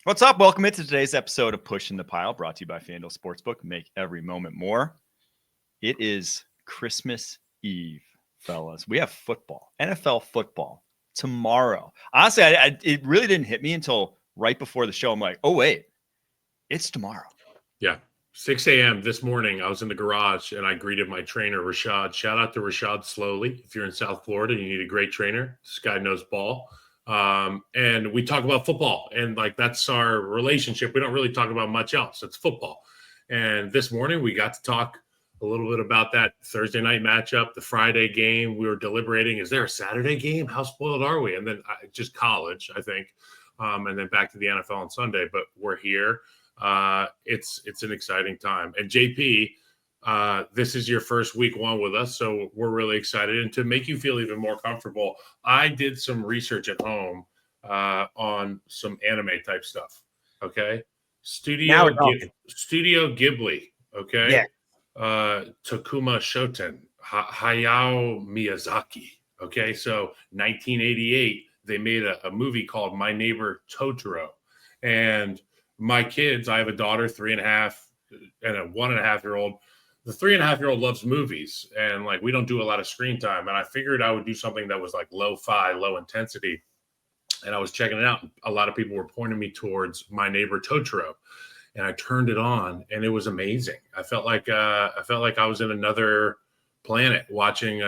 What's up? Welcome into today's episode of Pushing the Pile, brought to you by FanDuel Sportsbook. Make every moment more. It is Christmas Eve, fellas. We have football, NFL football tomorrow. Honestly, it really didn't hit me until right before the show. I'm like, oh, wait, it's tomorrow. Yeah. 6 a.m. this morning, I was in the garage and I greeted my trainer, Rashad. Shout out to Rashad Slowly. If you're in South Florida and you need a great trainer, this guy knows ball. And we talk about football, and like that's our relationship. We don't really talk about much else. It's football. And this morning we got to talk a little bit about that Thursday night matchup, the Friday game. We were deliberating, is there a Saturday game? How spoiled are we? And then just college, I think. And then back to the NFL on Sunday, but we're here. It's an exciting time. And JP, this is your first week one with us, so we're really excited. And to make you feel even more comfortable, I did some research at home on some anime type stuff. Okay, Studio Ghibli. Okay, yeah. Takuma Shoten, Hayao Miyazaki. Okay, so 1988, they made a movie called My Neighbor Totoro, and my kids, I have a daughter, 3.5, and a 1.5-year-old. The 3.5-year-old loves movies, and like we don't do a lot of screen time. And I figured I would do something that was like lo-fi, low intensity. And I was checking it out. A lot of people were pointing me towards My Neighbor Totoro, and I turned it on, and it was amazing. I felt like I was in another planet watching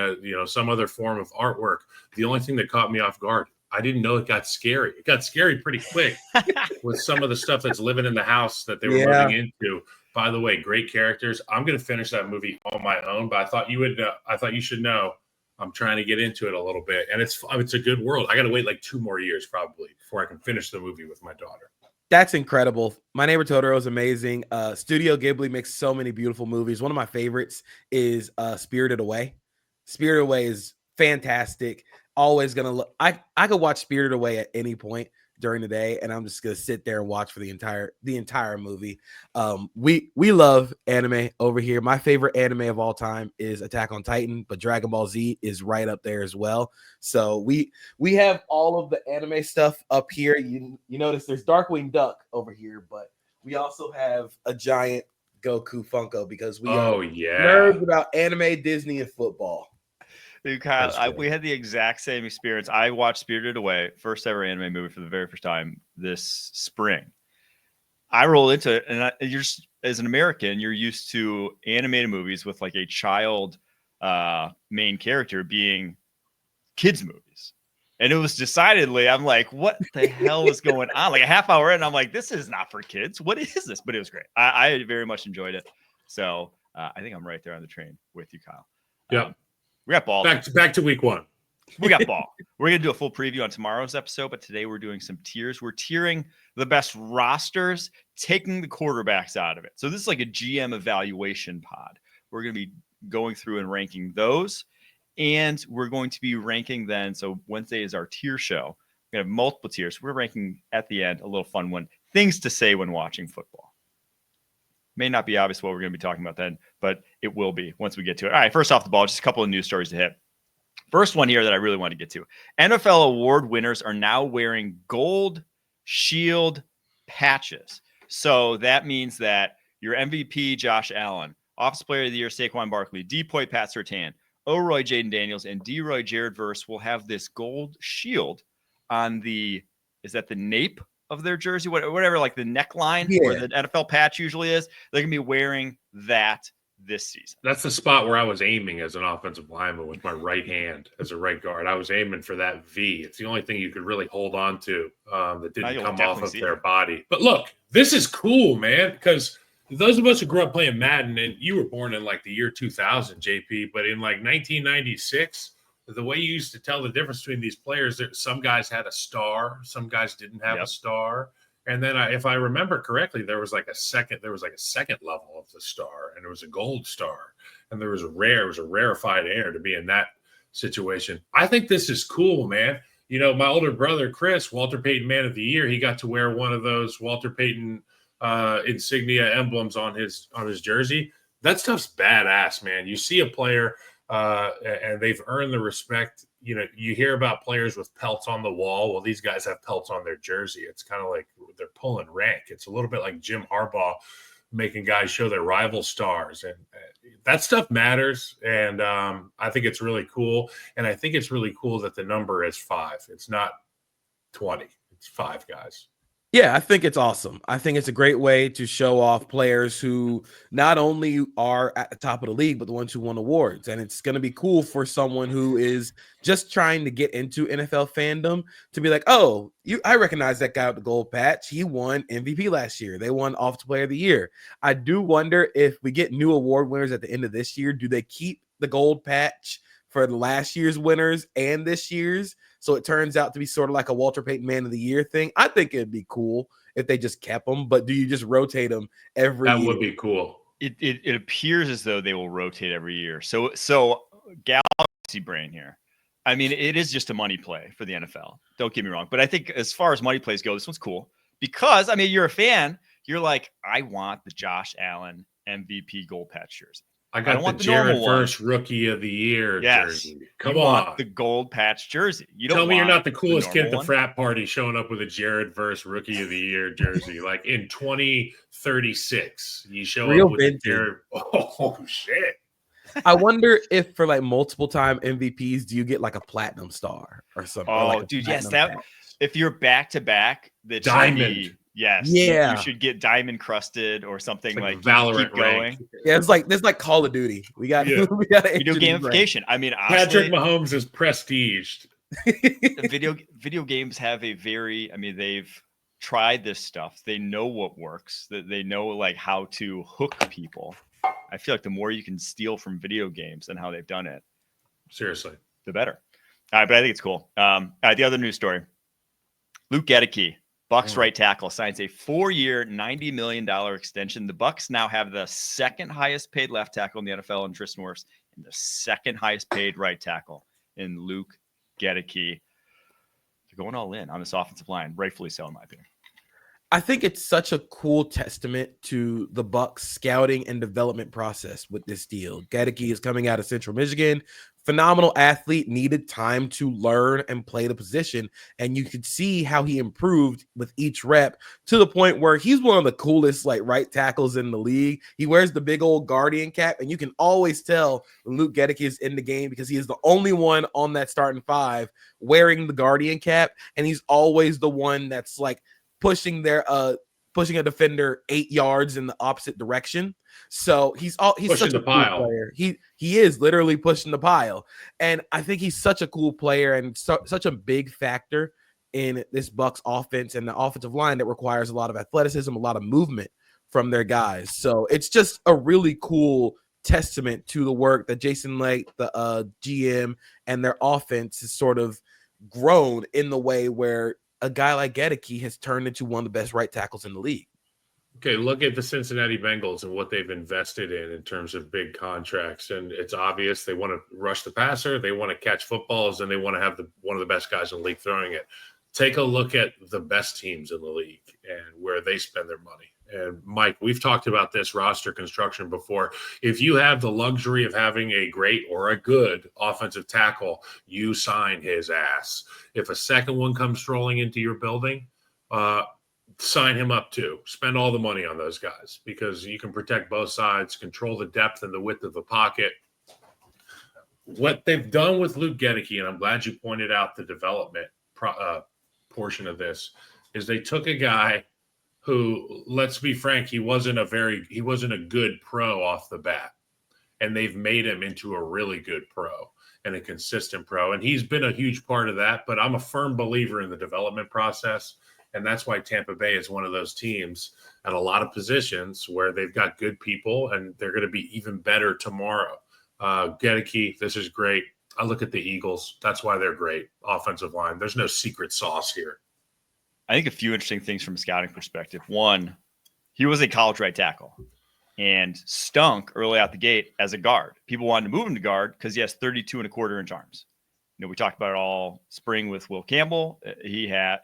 some other form of artwork. The only thing that caught me off guard, I didn't know it got scary. It got scary pretty quick with some of the stuff that's living in the house that they were moving into. By the way, great characters. I'm going to finish that movie on my own, but I thought you would. I thought you should know. I'm trying to get into it a little bit, and it's a good world. I got to wait like 2 more years probably before I can finish the movie with my daughter. That's incredible. My Neighbor Totoro is amazing. Studio Ghibli makes so many beautiful movies. One of my favorites is Spirited Away. Spirited Away is fantastic. Always gonna look. I could watch Spirited Away at any point during the day, and I'm just gonna sit there and watch for the entire movie. We love anime over here. My favorite anime of all time is Attack on Titan, but Dragon Ball Z is right up there as well. So we have all of the anime stuff up here. You notice there's Darkwing Duck over here, but we also have a giant Goku Funko because we are nerds about anime, Disney, and football. Dude, Kyle, we had the exact same experience. I watched Spirited Away, first ever anime movie for the very first time this spring. I roll into it, and you're just, as an American, you're used to animated movies with like a child main character being kids movies. And it was decidedly, I'm like, what the hell is going on? Like a half hour in, I'm like, this is not for kids. What is this? But it was great. I very much enjoyed it. So I think I'm right there on the train with you, Kyle. Yeah. We got ball. Back to week one. We got ball. We're going to do a full preview on tomorrow's episode, but today we're doing some tiers. We're tiering the best rosters, taking the quarterbacks out of it. So this is like a GM evaluation pod. We're going to be going through and ranking those, and we're going to be ranking then. So Wednesday is our tier show. We're going to have multiple tiers. We're ranking at the end, a little fun one, things to say when watching football. May not be obvious what we're going to be talking about then, but it will be once we get to it. All right, first off the ball, just a couple of news stories to hit. First one here that I really want to get to. NFL award winners are now wearing gold shield patches. So that means that your MVP, Josh Allen, Offensive Player of the Year, Saquon Barkley, Depoy, Pat Surtain, O'Roy, Jaden Daniels, and D-Roy, Jared Verse will have this gold shield on is that the nape of their jersey, whatever, like the neckline where the NFL patch usually is. They're going to be wearing that this season. That's the spot where I was aiming as an offensive lineman with my right hand as a right guard. I was aiming for that V. It's the only thing you could really hold on to that didn't come off of their body. But look, this is cool, man, because those of us who grew up playing Madden, and you were born in like the year 2000, JP, but in like 1996, the way you used to tell the difference between these players, some guys had a star, some guys didn't have a star. And then if I remember correctly, there was like a second level of the star, and it was a gold star, and it was a rarefied air to be in that situation. I think this is cool, man. You know, my older brother, Chris, Walter Payton Man of the Year, he got to wear one of those Walter Payton insignia emblems on his jersey. That stuff's badass, man. You see a player and they've earned the respect. You know, you hear about players with pelts on the wall. Well, these guys have pelts on their jersey. It's kind of like they're pulling rank. It's a little bit like Jim Harbaugh making guys show their rival stars, and that stuff matters. And I think it's really cool. And I think it's really cool that the number is 5. It's not 20. It's 5 guys. Yeah, I think it's awesome. I think it's a great way to show off players who not only are at the top of the league, but the ones who won awards. And it's going to be cool for someone who is just trying to get into NFL fandom to be like, oh, I recognize that guy with the gold patch. He won MVP last year. They won Offensive Player of the Year. I do wonder if we get new award winners at the end of this year, do they keep the gold patch for the last year's winners and this year's? So it turns out to be sort of like a Walter Payton Man of the Year thing. I think it'd be cool if they just kept them, but do you just rotate them every year? That would be cool. It appears as though they will rotate every year. So galaxy brain here. I mean, it is just a money play for the NFL. Don't get me wrong. But I think as far as money plays go, this one's cool because, I mean, you're a fan. You're like, I want the Josh Allen MVP gold patch jersey. I got the Jared Verse Rookie of the Year jersey. Come on. The gold patch jersey. You don't tell me you're not the coolest kid at the one? frat party showing up with a Jared Verse Rookie of the Year jersey. Like in 2036, you show Real up with vintage. Jared. Oh, shit. I wonder if for like multiple time MVPs, do you get like a platinum star or something? Oh, like dude, yes. If you're back to back, that Diamond. Yes. Yeah. You should get diamond crusted or something like Valorant keep going. rank. Yeah, it's like Call of Duty. We got Yeah. we got Video gamification. I mean, Patrick honestly, Mahomes is prestiged. the video games have they've tried this stuff. They know what works. That they know like how to hook people. I feel like the more you can steal from video games and how they've done it, Seriously. the better. All right, but I think it's cool. All right, the other news story. Luke Goedeke, Bucs right tackle, signs a 4-year, $90 million extension. The Bucs now have the second highest paid left tackle in the NFL in Tristan Wirfs and the second highest paid right tackle in Luke Goedeke. They're going all in on this offensive line, rightfully so, in my opinion. I think it's such a cool testament to the Bucs scouting and development process with this deal. Goedeke is coming out of Central Michigan, phenomenal athlete, needed time to learn and play the position. And you could see how he improved with each rep to the point where he's one of the coolest like right tackles in the league. He wears the big old Guardian cap, and you can always tell when Luke Goedeke is in the game because he is the only one on that starting 5 wearing the Guardian cap. And he's always the one that's like pushing a defender 8 yards in the opposite direction. So he's pushing such a cool player. He is literally pushing the pile. And I think he's such a cool player and such a big factor in this Bucs offense and the offensive line that requires a lot of athleticism, a lot of movement from their guys. So it's just a really cool testament to the work that Jason Lake, the GM, and their offense has sort of grown in the way where a guy like Goedeke has turned into one of the best right tackles in the league. Okay, look at the Cincinnati Bengals and what they've invested in terms of big contracts. And it's obvious they want to rush the passer, they want to catch footballs, and they want to have one of the best guys in the league throwing it. Take a look at the best teams in the league and where they spend their money. And Mike, we've talked about this roster construction before. If you have the luxury of having a great or a good offensive tackle, you sign his ass. If a second one comes strolling into your building, sign him up too. Spend all the money on those guys because you can protect both sides, control the depth and the width of the pocket. What they've done with Luke Goedeke, and I'm glad you pointed out the development portion of this, is they took a guy who, let's be frank, he wasn't a good pro off the bat. And they've made him into a really good pro and a consistent pro. And he's been a huge part of that, but I'm a firm believer in the development process. And that's why Tampa Bay is one of those teams at a lot of positions where they've got good people and they're going to be even better tomorrow. Goedeke, this is great. I look at the Eagles. That's why they're great. Offensive line. There's no secret sauce here. I think a few interesting things from a scouting perspective. One, he was a college right tackle and stunk early out the gate as a guard. People wanted to move him to guard because he has 32 and a quarter inch arms. You know, we talked about it all spring with Will Campbell. He had,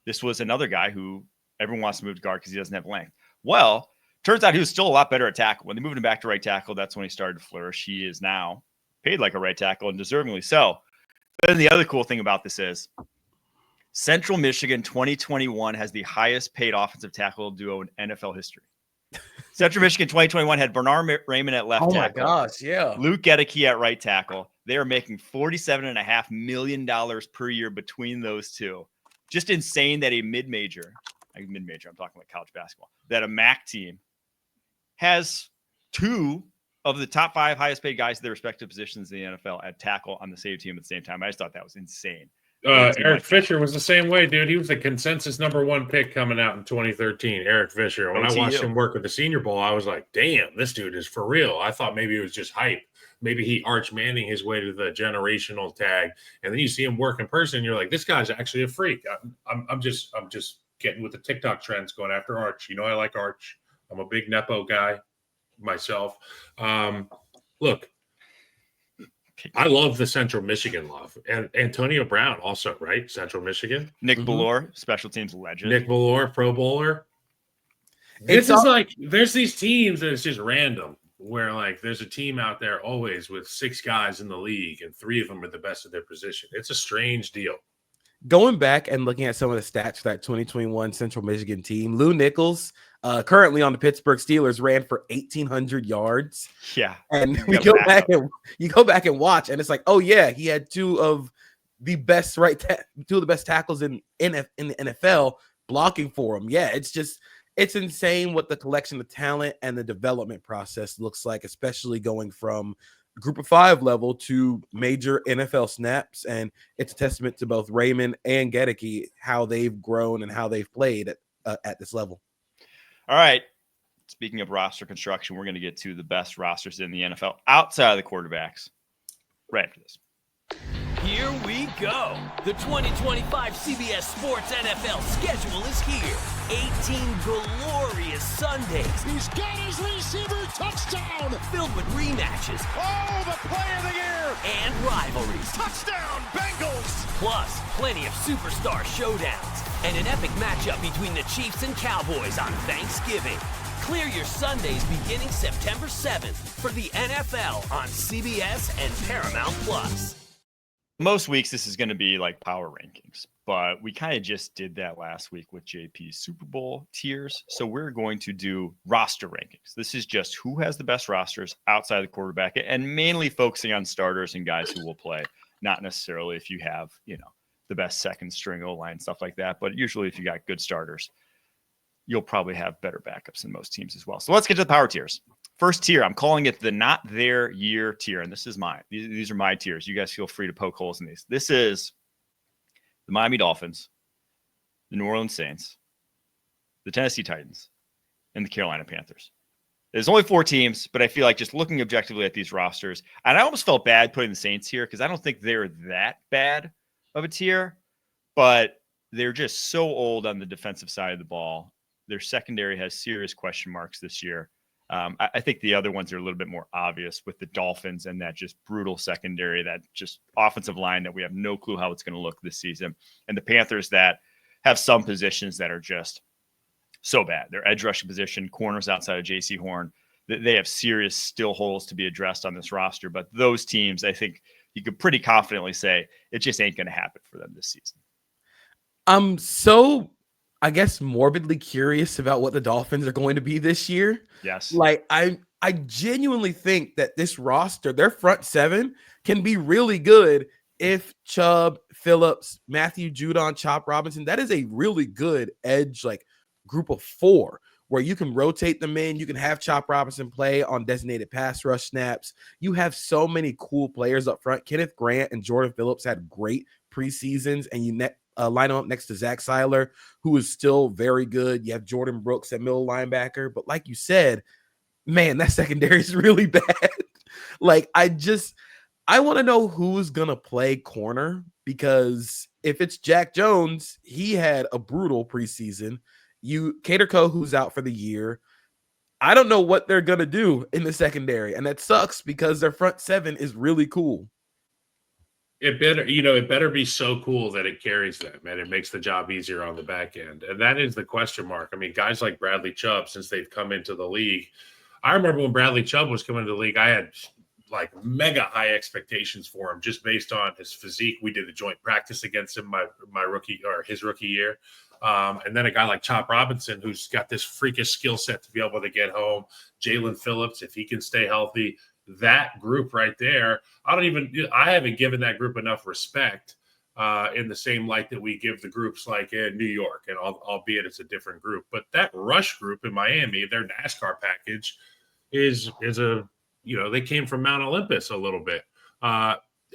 this was another guy who everyone wants to move to guard because he doesn't have length. Well, turns out he was still a lot better at tackle. When they moved him back to right tackle, that's when he started to flourish. He is now paid like a right tackle and deservingly so. But then the other cool thing about this is Central Michigan 2021 has the highest paid offensive tackle duo in NFL history. Central Michigan 2021 had Bernard Raymond at left Oh my tackle. gosh, yeah. Luke Goedeke at right tackle. They are making $47.5 million per year between those two. Just insane that a mid-major, I'm talking about college basketball, that a MAC team has two of the top 5 highest paid guys at their respective positions in the NFL at tackle on the same team at the same time. I just thought that was insane. Eric Fisher was the same way, dude. He was the consensus #1 pick coming out in 2013. Eric Fisher. When I watched him work with the Senior Bowl, I was like, damn, this dude is for real. I thought maybe it was just hype. Maybe he Arch Manning his way to the generational tag. And then you see him work in person, and you're like, this guy's actually a freak. I'm just getting with the TikTok trends, going after Arch. You know, I like Arch. I'm a big Nepo guy myself. Look, I love the Central Michigan love. And Antonio Brown also, right? Central Michigan. Nick Bellore, special teams legend. Nick Bellore, Pro Bowler. This is like, there's these teams that it's just random, where like there's a team out there always with 6 guys in the league and 3 of them are the best at their position. It's a strange deal. Going back and looking at some of the stats for that 2021 Central Michigan team, Lou Nichols, currently on the Pittsburgh Steelers, ran for 1,800 yards. Yeah, and you go back and watch, and it's like, oh yeah, he had two of the best tackles in the NFL blocking for him. Yeah, it's insane what the collection of talent and the development process looks like, especially going from Group of 5 level to major NFL snaps. And it's a testament to both Raymond and Goedeke, how they've grown and how they've played at this level. All right. Speaking of roster construction, we're going to get to the best rosters in the NFL outside of the quarterbacks right after this. Here we go. The 2025 CBS Sports NFL schedule is here. 18 glorious Sundays. He's got his receiver touchdown. Filled with rematches. Oh, the play of the year. And rivalries. Touchdown, Bengals. Plus, plenty of superstar showdowns. And an epic matchup between the Chiefs and Cowboys on Thanksgiving. Clear your Sundays beginning September 7th for the NFL on CBS and Paramount Plus. Most weeks this is going to be like power rankings, but we kind of just did that last week with JP's Super Bowl tiers. So we're going to do roster rankings. This is just who has the best rosters outside the quarterback, and mainly focusing on starters and guys who will play, not necessarily if you have, the best second string O-line, stuff like that. But usually if you got good starters, you'll probably have better backups than most teams as well. So let's get to the power tiers. First tier, I'm calling it the not their year tier, and this is mine. These are my tiers. You guys feel free to poke holes in these. This is the Miami Dolphins, the New Orleans Saints, the Tennessee Titans, and the Carolina Panthers. There's only 4 teams, but I feel like just looking objectively at these rosters, and I almost felt bad putting the Saints here because I don't think they're that bad of a tier, but they're just so old on the defensive side of the ball. Their secondary has serious question marks this year. I think the other ones are a little bit more obvious with the Dolphins and that just brutal secondary, that just offensive line that we have no clue how it's going to look this season. And the Panthers that have some positions that are just so bad. Their edge rushing position, corners outside of J.C. Horn, they have serious still holes to be addressed on this roster. But those teams, I think you could pretty confidently say it just ain't going to happen for them this season. I'm so, I guess, morbidly curious about what the Dolphins are going to be this year. Yes. Like I genuinely think that this roster, their front 7 can be really good if Chubb, Phillips, Matthew Judon, Chop Robinson, that is a really good edge, like group of 4 where you can rotate them in. You can have Chop Robinson play on designated pass rush snaps. You have so many cool players up front. Kenneth Grant and Jordan Phillips had great preseasons, and you line them up next to Zach Seiler, who is still very good. You have Jordan Brooks at middle linebacker. But like you said, man, that secondary is really bad. Like, I want to know who's going to play corner, because if it's Jack Jones, he had a brutal preseason. Cater Co, who's out for the year. I don't know what they're going to do in the secondary, and that sucks because their front 7 is really cool. It better be so cool that it carries them and it makes the job easier on the back end. And that is the question mark. I mean, guys like Bradley Chubb, since they've come into the league, I remember when Bradley Chubb was coming into the league, I had like mega high expectations for him just based on his physique. We did a joint practice against him his rookie year. And then a guy like Chop Robinson, who's got this freakish skill set to be able to get home. Jalen Phillips, if he can stay healthy, that group right there, I haven't given that group enough respect in the same light that we give the groups like in New York, and albeit it's a different group. But that rush group in Miami, their NASCAR package is they came from Mount Olympus a little bit.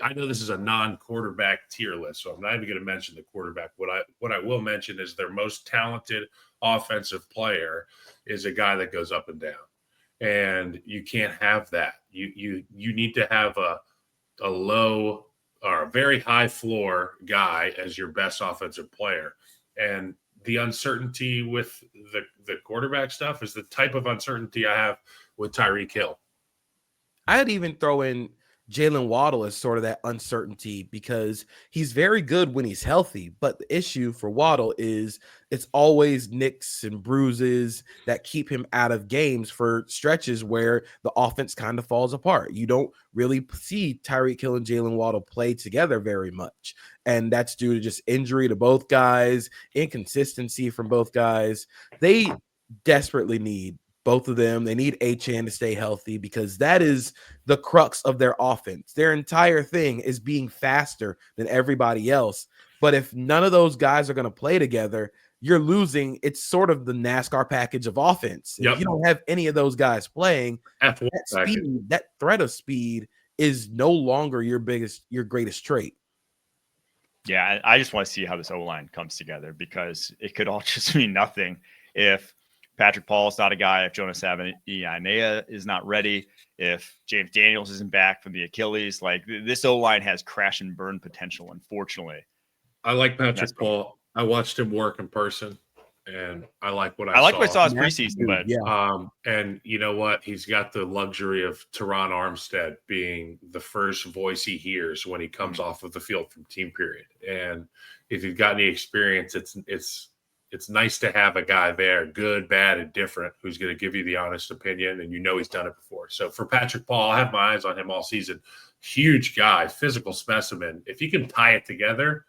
I know this is a non-quarterback tier list, so I'm not even going to mention the quarterback. What I will mention is their most talented offensive player is a guy that goes up and down, and you can't have that. You need to have a low or a very high floor guy as your best offensive player, and the uncertainty with the quarterback stuff is the type of uncertainty I have with Tyreek Hill. I'd even throw in Jalen Waddle as sort of that uncertainty because he's very good when he's healthy. But the issue for Waddle is it's always nicks and bruises that keep him out of games for stretches where the offense kind of falls apart. You don't really see Tyreek Hill and Jalen Waddle play together very much. And that's due to just injury to both guys, inconsistency from both guys. They desperately need both of them. They need HN to stay healthy because that is the crux of their offense. Their entire thing is being faster than everybody else. But if none of those guys are going to play together, you're losing. It's sort of the NASCAR package of offense. Yep. If you don't have any of those guys playing, that threat of speed is no longer your greatest trait. Yeah, I just want to see how this O-line comes together because it could all just mean nothing if Patrick Paul is not a guy, if Jonas Savaiinaea is not ready, if James Daniels isn't back from the Achilles. Like, this O-line has crash and burn potential, unfortunately. I like Patrick Paul. I watched him work in person, and I like what I saw. I like what I saw his preseason, but yeah. And you know what? He's got the luxury of Teron Armstead being the first voice he hears when he comes off of the field from team period. And if you've got any experience, it's nice to have a guy there, good, bad, and different, who's going to give you the honest opinion, and he's done it before. So for Patrick Paul, I have my eyes on him all season. Huge guy, physical specimen. If you can tie it together,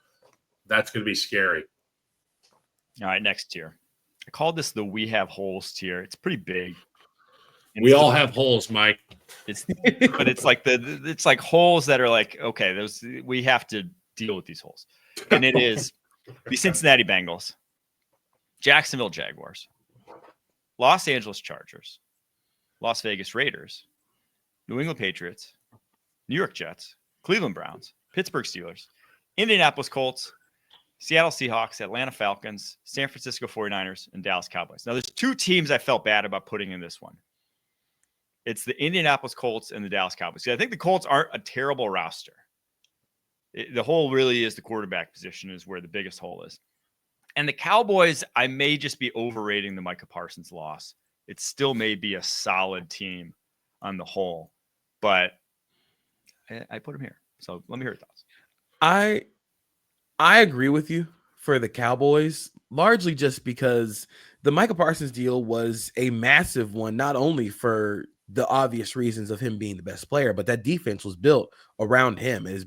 that's going to be scary. All right, next tier. I called this the We Have Holes tier. It's pretty big. And we all have holes, Mike. But it's like holes that are like, okay, we have to deal with these holes. And it is the Cincinnati Bengals, Jacksonville Jaguars, Los Angeles Chargers, Las Vegas Raiders, New England Patriots, New York Jets, Cleveland Browns, Pittsburgh Steelers, Indianapolis Colts, Seattle Seahawks, Atlanta Falcons, San Francisco 49ers, and Dallas Cowboys. Now, there's two teams I felt bad about putting in this one. It's the Indianapolis Colts and the Dallas Cowboys. I think the Colts aren't a terrible roster. The hole really is the quarterback position is where the biggest hole is. And the Cowboys, I may just be overrating the Micah Parsons loss. It still may be a solid team on the whole, but I put them here. So let me hear your thoughts. I agree with you for the Cowboys, largely just because the Micah Parsons deal was a massive one, not only for the obvious reasons of him being the best player, but that defense was built around him. It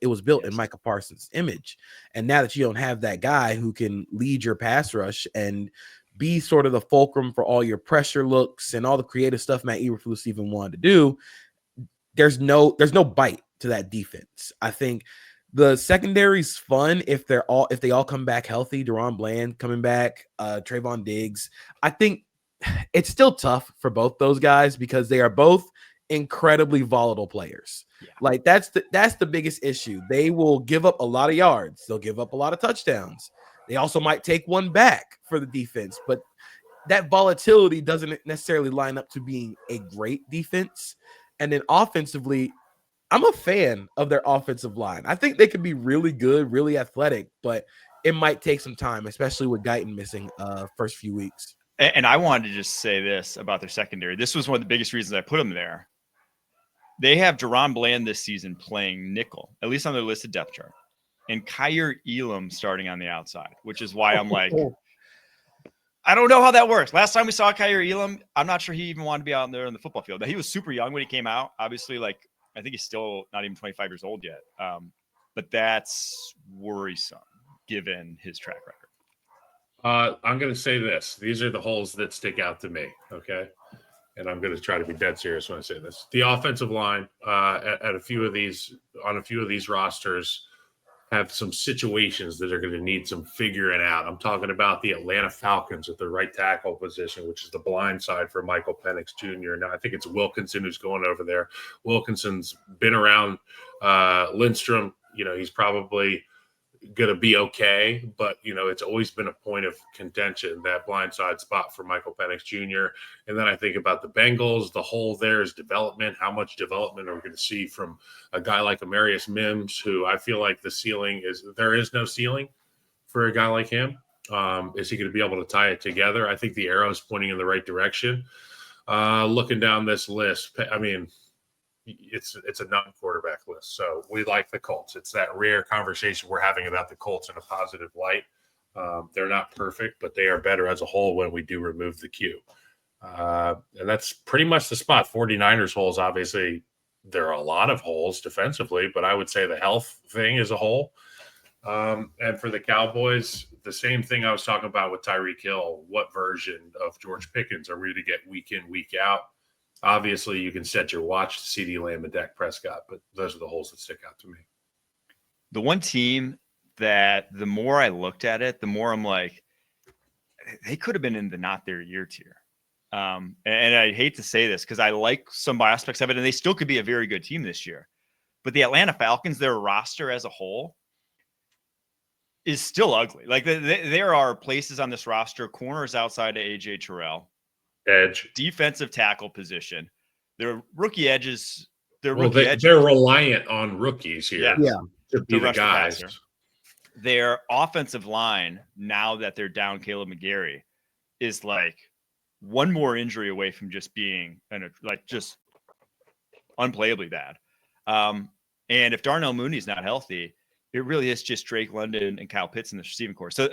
was built in Micah Parsons' image. And now that you don't have that guy who can lead your pass rush and be sort of the fulcrum for all your pressure looks and all the creative stuff Matt Eberflus even wanted to do, there's no bite to that defense. I think the secondary's fun if they all come back healthy. Deron Bland coming back, Trayvon Diggs. I think it's still tough for both those guys because they are both incredibly volatile players. Yeah. Like that's the biggest issue. They will give up a lot of yards. They'll give up a lot of touchdowns. They also might take one back for the defense, but that volatility doesn't necessarily line up to being a great defense. And then offensively, I'm a fan of their offensive line. I think they could be really good, really athletic, but it might take some time, especially with Guyton missing first few weeks. And I wanted to just say this about their secondary. This was one of the biggest reasons I put them there. They have Deron Bland this season playing nickel, at least on their listed depth chart, and Kyer Elam starting on the outside, which is why I'm like, I don't know how that works. Last time we saw Kyer Elam, I'm not sure he even wanted to be out there in the football field. Now, he was super young when he came out. Obviously, like I think he's still not even 25 years old yet. But that's worrisome given his track record. I'm going to say this. These are the holes that stick out to me. Okay. And I'm going to try to be dead serious when I say this. The offensive line at a few of these rosters have some situations that are going to need some figuring out. I'm talking about the Atlanta Falcons at the right tackle position, which is the blind side for Michael Penix Jr. Now, I think it's Wilkinson who's going over there. Wilkinson's been around Lindstrom. He's probably going to be okay, but it's always been a point of contention, that blindside spot for Michael Penix Jr. And then I think about the Bengals. The hole there is development. How much development are we going to see from a guy like Amarius Mims, who I feel like there is no ceiling for a guy like him. Is he going to be able to tie it together? I think the arrow is pointing in the right direction. Looking down this list, I mean, it's a non-quarterback list. So we like the Colts. It's that rare conversation we're having about the Colts in a positive light. They're not perfect, but they are better as a whole when we do remove the Q. And that's pretty much the spot. 49ers holes, obviously, there are a lot of holes defensively, but I would say the health thing is a hole. And for the Cowboys, the same thing I was talking about with Tyreek Hill. What version of George Pickens are we to get week in, week out? Obviously, you can set your watch to CeeDee Lamb and Dak Prescott, but those are the holes that stick out to me. The one team that the more I looked at it, the more I'm like, they could have been in the not their year tier. And I hate to say this because I like some aspects of it, and they still could be a very good team this year. But the Atlanta Falcons, their roster as a whole is still ugly. Like there are places on this roster, corners outside of AJ Terrell, edge, defensive tackle position. Their rookie edges. They're reliant on rookies here. Yeah. To be the guys. Their offensive line, now that they're down Caleb McGarry, is like one more injury away from just being just unplayably bad. And if Darnell Mooney's not healthy, it really is just Drake London and Kyle Pitts in the receiving corps. So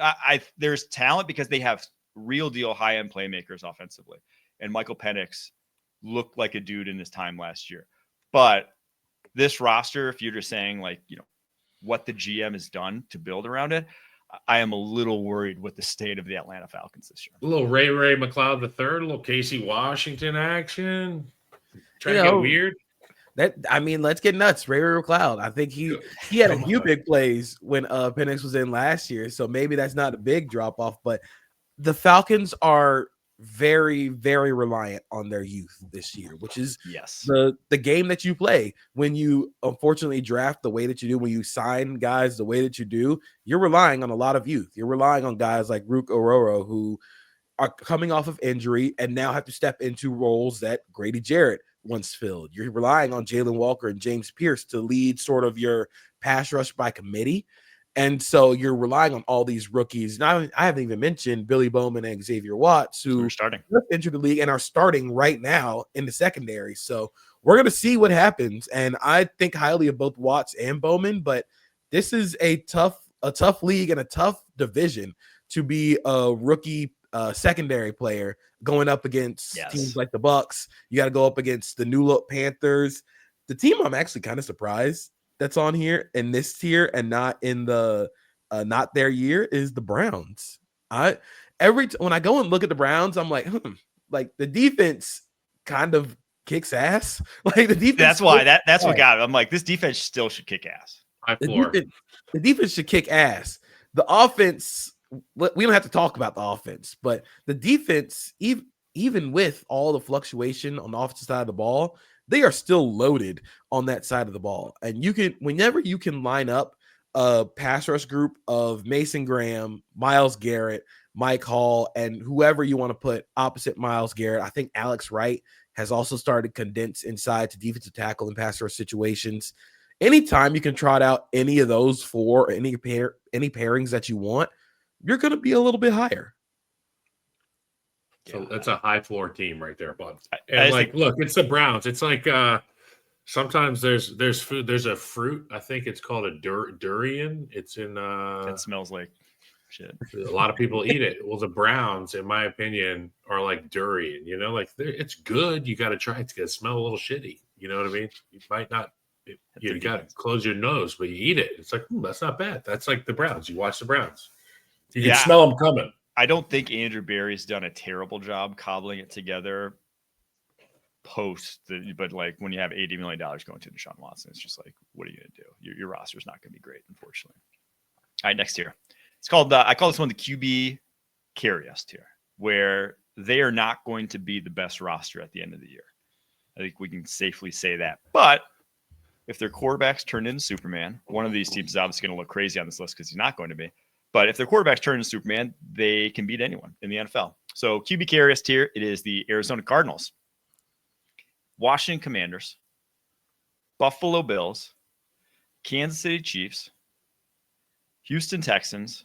there's talent because they have real deal high-end playmakers offensively. And Michael Penix looked like a dude in his time last year. But this roster, if you're just saying what the GM has done to build around it, I am a little worried with the state of the Atlanta Falcons this year. A little Ray McLeod III, a little Casey Washington action. Trying to get weird. Let's get nuts. Ray McLeod. I think he had a few big plays when Penix was in last year. So maybe that's not a big drop off, but the Falcons are very, very reliant on their youth this year, which is the game that you play when you unfortunately draft the way that you do, when you sign guys the way that you do. You're relying on a lot of youth. You're relying on guys like Rook Ororo who are coming off of injury and now have to step into roles that Grady Jarrett once filled. You're relying on Jalen Walker and James Pierce to lead sort of your pass rush by committee. And so you're relying on all these rookies. Now, I haven't even mentioned Billy Bowman and Xavier Watts, who entered the league and are starting right now in the secondary. So we're going to see what happens. And I think highly of both Watts and Bowman, but this is a tough league and a tough division to be a rookie secondary player going up against teams like the Bucks. You got to go up against the new look Panthers. The team I'm actually kind of surprised that's on here in this tier and not in the not their year is the Browns. When I go and look at the Browns, I'm like, like the defense kind of kicks ass. Like the defense. That's why that's what got it. I'm like, this defense still should kick ass. The defense should kick ass. The offense, we don't have to talk about the offense, but the defense, even with all the fluctuation on the offensive side of the ball, they are still loaded on that side of the ball. And whenever you can line up a pass rush group of Mason Graham, Myles Garrett, Mike Hall, and whoever you want to put opposite Myles Garrett. I think Alex Wright has also started to condense inside to defensive tackle in pass rush situations. Anytime you can trot out any of those four or any pairings that you want, you're going to be a little bit higher. So that's a high floor team right there, bud. And look, it's the Browns. It's like sometimes there's food. There's a fruit. I think it's called a durian. It's in. It smells like shit. A lot of people eat it. Well, the Browns, in my opinion, are like durian. It's good. You got to try it. It's gonna smell a little shitty. You know what I mean? You might not. You got to close your nose, but you eat it. It's like, that's not bad. That's like the Browns. You watch the Browns. You can smell them coming. I don't think Andrew Berry's done a terrible job cobbling it together but like when you have $80 million going to Deshaun Watson, it's just like, what are you going to do? Your roster is not going to be great, unfortunately. All right, next tier. It's called, I call this one the QB carry us tier, where they are not going to be the best roster at the end of the year. I think we can safely say that. But if their quarterbacks turn into Superman, one of these teams is obviously going to look crazy on this list because he's not going to be. But if their quarterbacks turn into Superman, they can beat anyone in the NFL. So QB carry us tier, it is the Arizona Cardinals, Washington Commanders, Buffalo Bills, Kansas City Chiefs, Houston Texans,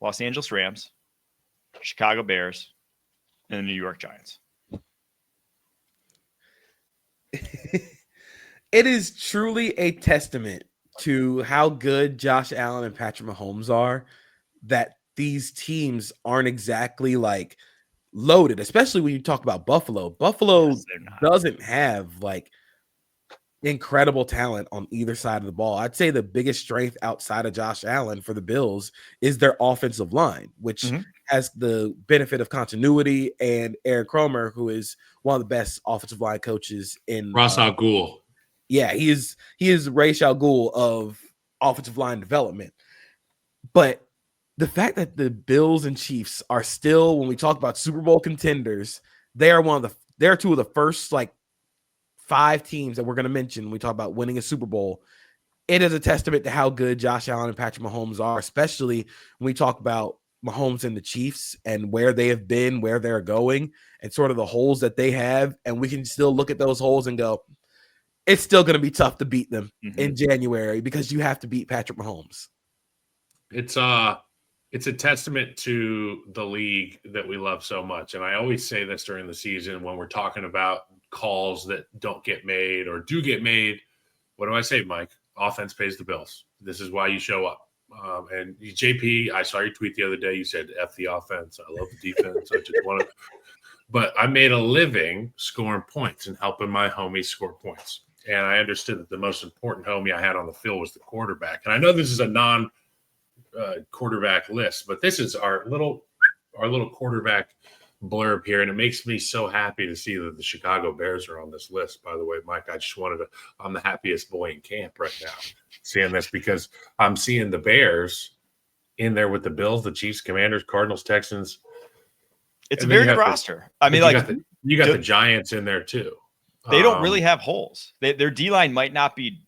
Los Angeles Rams, Chicago Bears, and the New York Giants. It is truly a testament to how good Josh Allen and Patrick Mahomes are that these teams aren't exactly like loaded, especially when you talk about Buffalo. Buffalo doesn't have like incredible talent on either side of the ball. I'd say the biggest strength outside of Josh Allen for the Bills is their offensive line, which has the benefit of continuity, and Eric Cromer, who is one of the best offensive line coaches in Ross Al Ghul. Yeah, he is Ra's al Ghul of offensive line development. But the fact that the Bills and Chiefs are still, when we talk about Super Bowl contenders, they're two of the first like 5 teams that we're going to mention when we talk about winning a Super Bowl. It is a testament to how good Josh Allen and Patrick Mahomes are, especially when we talk about Mahomes and the Chiefs and where they have been, where they're going, and sort of the holes that they have. And we can still look at those holes and go, it's still going to be tough to beat them in January because you have to beat Patrick Mahomes. It's a testament to the league that we love so much. And I always say this during the season when we're talking about calls that don't get made or do get made. What do I say, Mike? Offense pays the bills. This is why you show up. And JP, I saw your tweet the other day. You said, F the offense. I love the defense. I just want to. But I made a living scoring points and helping my homies score points. And I understood that the most important homie I had on the field was the quarterback. And I know this is a non-quarterback list, but this is our little quarterback blurb here. And it makes me so happy to see that the Chicago Bears are on this list. By the way, Mike, I just wanted to – I'm the happiest boy in camp right now seeing this because I'm seeing the Bears in there with the Bills, the Chiefs, Commanders, Cardinals, Texans. It's a very good roster. I mean, like you got the Giants in there too. They don't really have holes. Their D-line might not be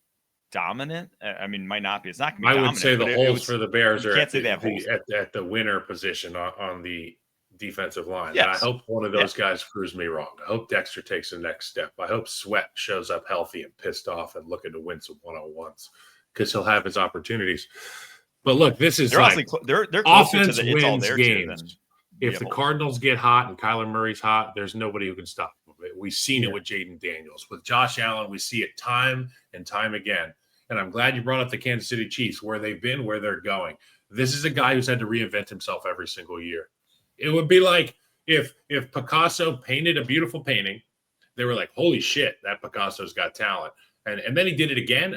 dominant. I mean, might not be. It's not going to be dominant. I would say the holes for the Bears are at the winner position on the defensive line. Yes. And I hope one of those guys proves me wrong. I hope Dexter takes the next step. I hope Sweat shows up healthy and pissed off and looking to win some one-on-ones because he'll have his opportunities. But look, this is they're closer to the wins it's all there games. If the Cardinals get hot and Kyler Murray's hot, there's nobody who can stop them. We've seen it with Jaden Daniels. With Josh Allen, we see it time and time again. And I'm glad you brought up the Kansas City Chiefs, where they've been, where they're going. This is a guy who's had to reinvent himself every single year. It would be like if Picasso painted a beautiful painting, they were like, holy shit, that Picasso's got talent. And then he did it again.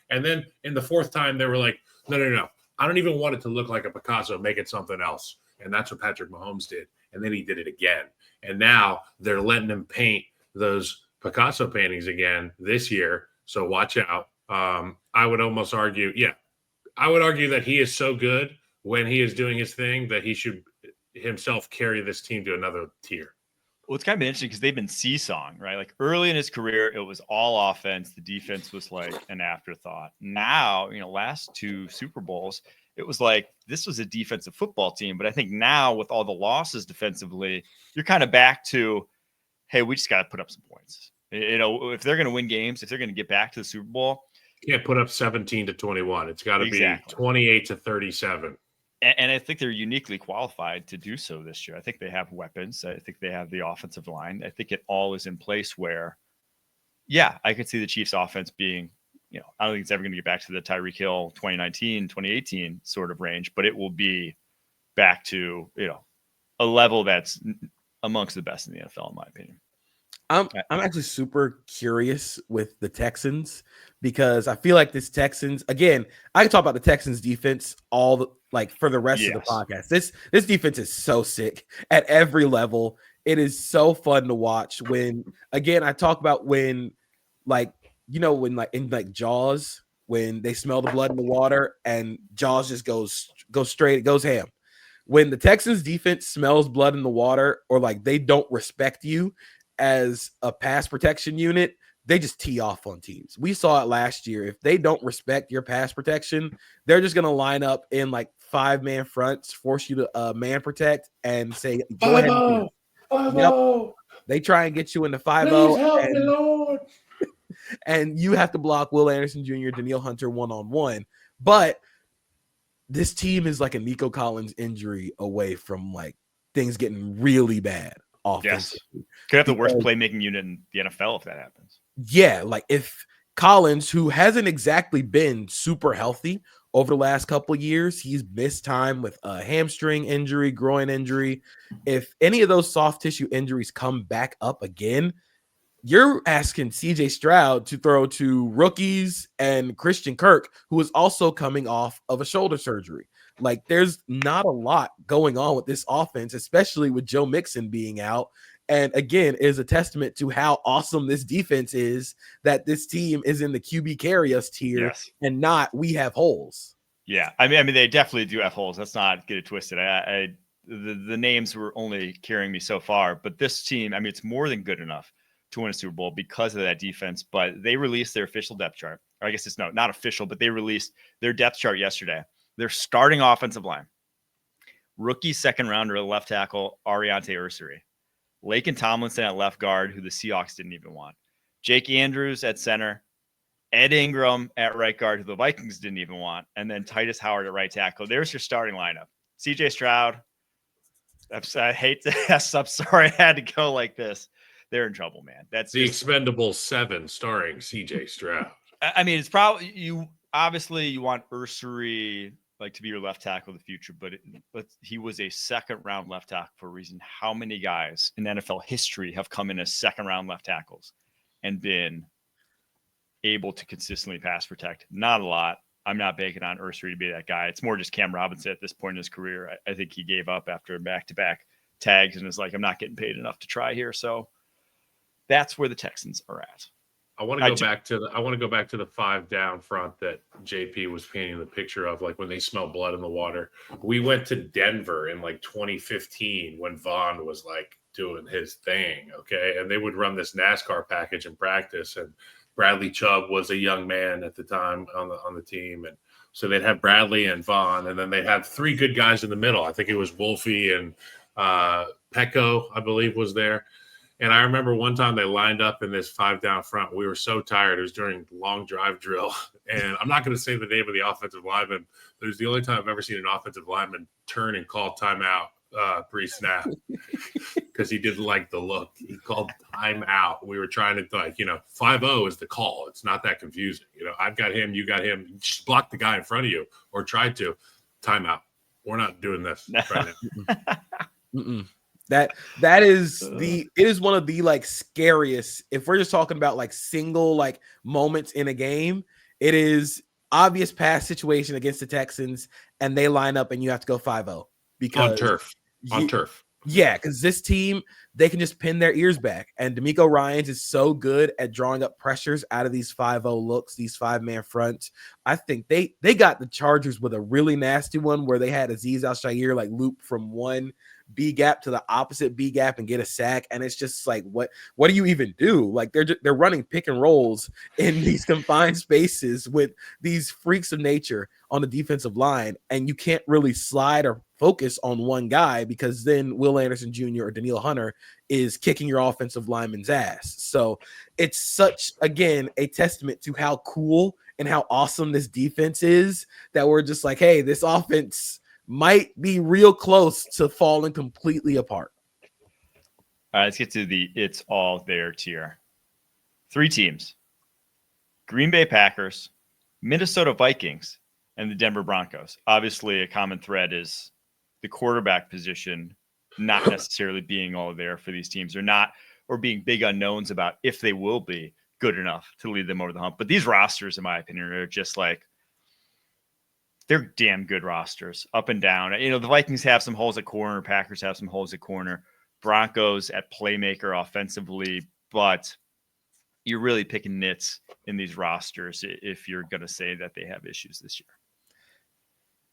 And then in the 4th time, they were like, no. I don't even want it to look like a Picasso. Make it something else. And that's what Patrick Mahomes did. And then he did it again. And now they're letting him paint those Picasso paintings again this year. So watch out. I would almost argue, that he is so good when he is doing his thing that he should himself carry this team to another tier. Well, it's kind of interesting because they've been seesawing, right? Like early in his career, it was all offense. The defense was like an afterthought. Now, last 2 Super Bowls, it was like this was a defensive football team. But I think now with all the losses defensively, you're kind of back to, hey, we just got to put up some points. If they're going to win games, if they're going to get back to the Super Bowl. You can't put up 17-21. It's got to be 28-37. And I think they're uniquely qualified to do so this year. I think they have weapons. I think they have the offensive line. I think it all is in place where, I could see the Chiefs offense being, I don't think it's ever going to get back to the Tyreek Hill 2019, 2018 sort of range, but it will be back to, a level that's amongst the best in the NFL, in my opinion. I'm actually super curious with the Texans because I feel like this Texans, again, I can talk about the Texans defense for the rest of the Yes. podcast. This defense is so sick at every level. It is so fun to watch when, again, I talk about when in Jaws, when they smell the blood in the water and Jaws just goes straight, it goes ham. When the Texans defense smells blood in the water, or like they don't respect you as a pass protection unit, they just tee off on teams. We saw it last year. If they don't respect your pass protection, they're just going to line up in like 5-man fronts, force you to man protect and say, go ahead. 5-0. Yep. They try and get you into 5-0. Please help me, Lord. And you have to block Will Anderson Jr., Danielle Hunter one-on-one. But this team is like a Nico Collins injury away from like things getting really bad offensively. Yes. Could have the worst playmaking unit in the NFL if that happens. Yeah, like if Collins, who hasn't exactly been super healthy over the last couple of years, he's missed time with a hamstring injury, groin injury. If any of those soft tissue injuries come back up again, you're asking CJ Stroud to throw to rookies and Christian Kirk, who is also coming off of a shoulder surgery. Like, there's not a lot going on with this offense, especially with Joe Mixon being out. And again, is a testament to how awesome this defense is, that this team is in the QB carry us tier. Yes. And not we have holes. Yeah, I mean, they definitely do have holes. Let's not get it twisted. The names were only carrying me so far, but this team, I mean, it's more than good enough to win a Super Bowl because of that defense. But they released their official depth chart. Or I guess it's not official, but they released their depth chart yesterday. Their starting offensive line: rookie second rounder left tackle Ariante Ursary, Laken Tomlinson at left guard, who the Seahawks didn't even want, Jake Andrews at center, Ed Ingram at right guard, who the Vikings didn't even want, and then Titus Howard at right tackle. There's your starting lineup. CJ Stroud, I hate to ask, I'm sorry I had to go like this. They're in trouble, man. That's the just Expendables 7 starring CJ Stroud. I mean, it's probably you want Ursary like to be your left tackle of the future, but he was a second round left tackle for a reason. How many guys in NFL history have come in as second round left tackles and been able to consistently pass protect? Not a lot. I'm not banking on Ursary to be that guy. It's more just Cam Robinson at this point in his career. I think he gave up after back-to-back tags and is like, I'm not getting paid enough to try here. So that's where the Texans are at. I want to go back to the 5 down front that JP was painting the picture of, like when they smell blood in the water. We went to Denver in like 2015 when Vaughn was like doing his thing, okay? And they would run this NASCAR package in practice, and Bradley Chubb was a young man at the time on the team, and so they'd have Bradley and Vaughn, and then they'd have 3 good guys in the middle. I think it was Wolfie and Pecco, I believe, was there. And I remember one time they lined up in this 5 down front. We were so tired. It was during long drive drill. And I'm not going to say the name of the offensive lineman, but it was the only time I've ever seen an offensive lineman turn and call timeout pre-snap because he didn't like the look. He called timeout. We were trying to 5-0 is the call. It's not that confusing. I've got him, you got him. Just block the guy in front of you or try to. Timeout. We're not doing this right now. That is it is one of the like scariest, if we're just talking about like single like moments in a game, it is obvious pass situation against the Texans and they line up and you have to go 5-0 because on turf. Yeah, because this team, they can just pin their ears back. And D'Amico Ryans is so good at drawing up pressures out of these 5-0 looks, these 5-man fronts. I think they got the Chargers with a really nasty one where they had Azeez Al-Shaair like loop from one B gap to the opposite B gap and get a sack. And it's just like, what do you even do? Like they're running pick and rolls in these confined spaces with these freaks of nature on the defensive line. And you can't really slide or focus on one guy because then Will Anderson Jr. or Danielle Hunter is kicking your offensive lineman's ass. So it's such, again, a testament to how cool and how awesome this defense is that we're just like, hey, this offense might be real close to falling completely apart. All right, let's get to the it's all there tier. 3 teams: Green Bay Packers, Minnesota Vikings, and the Denver Broncos. Obviously, a common thread is the quarterback position not necessarily being all there for these teams, or or being big unknowns about if they will be good enough to lead them over the hump. But these rosters, in my opinion, are just like, they're damn good rosters up and down. You know, the Vikings have some holes at corner. Packers have some holes at corner. Broncos at playmaker offensively, but you're really picking nits in these rosters if you're going to say that they have issues this year.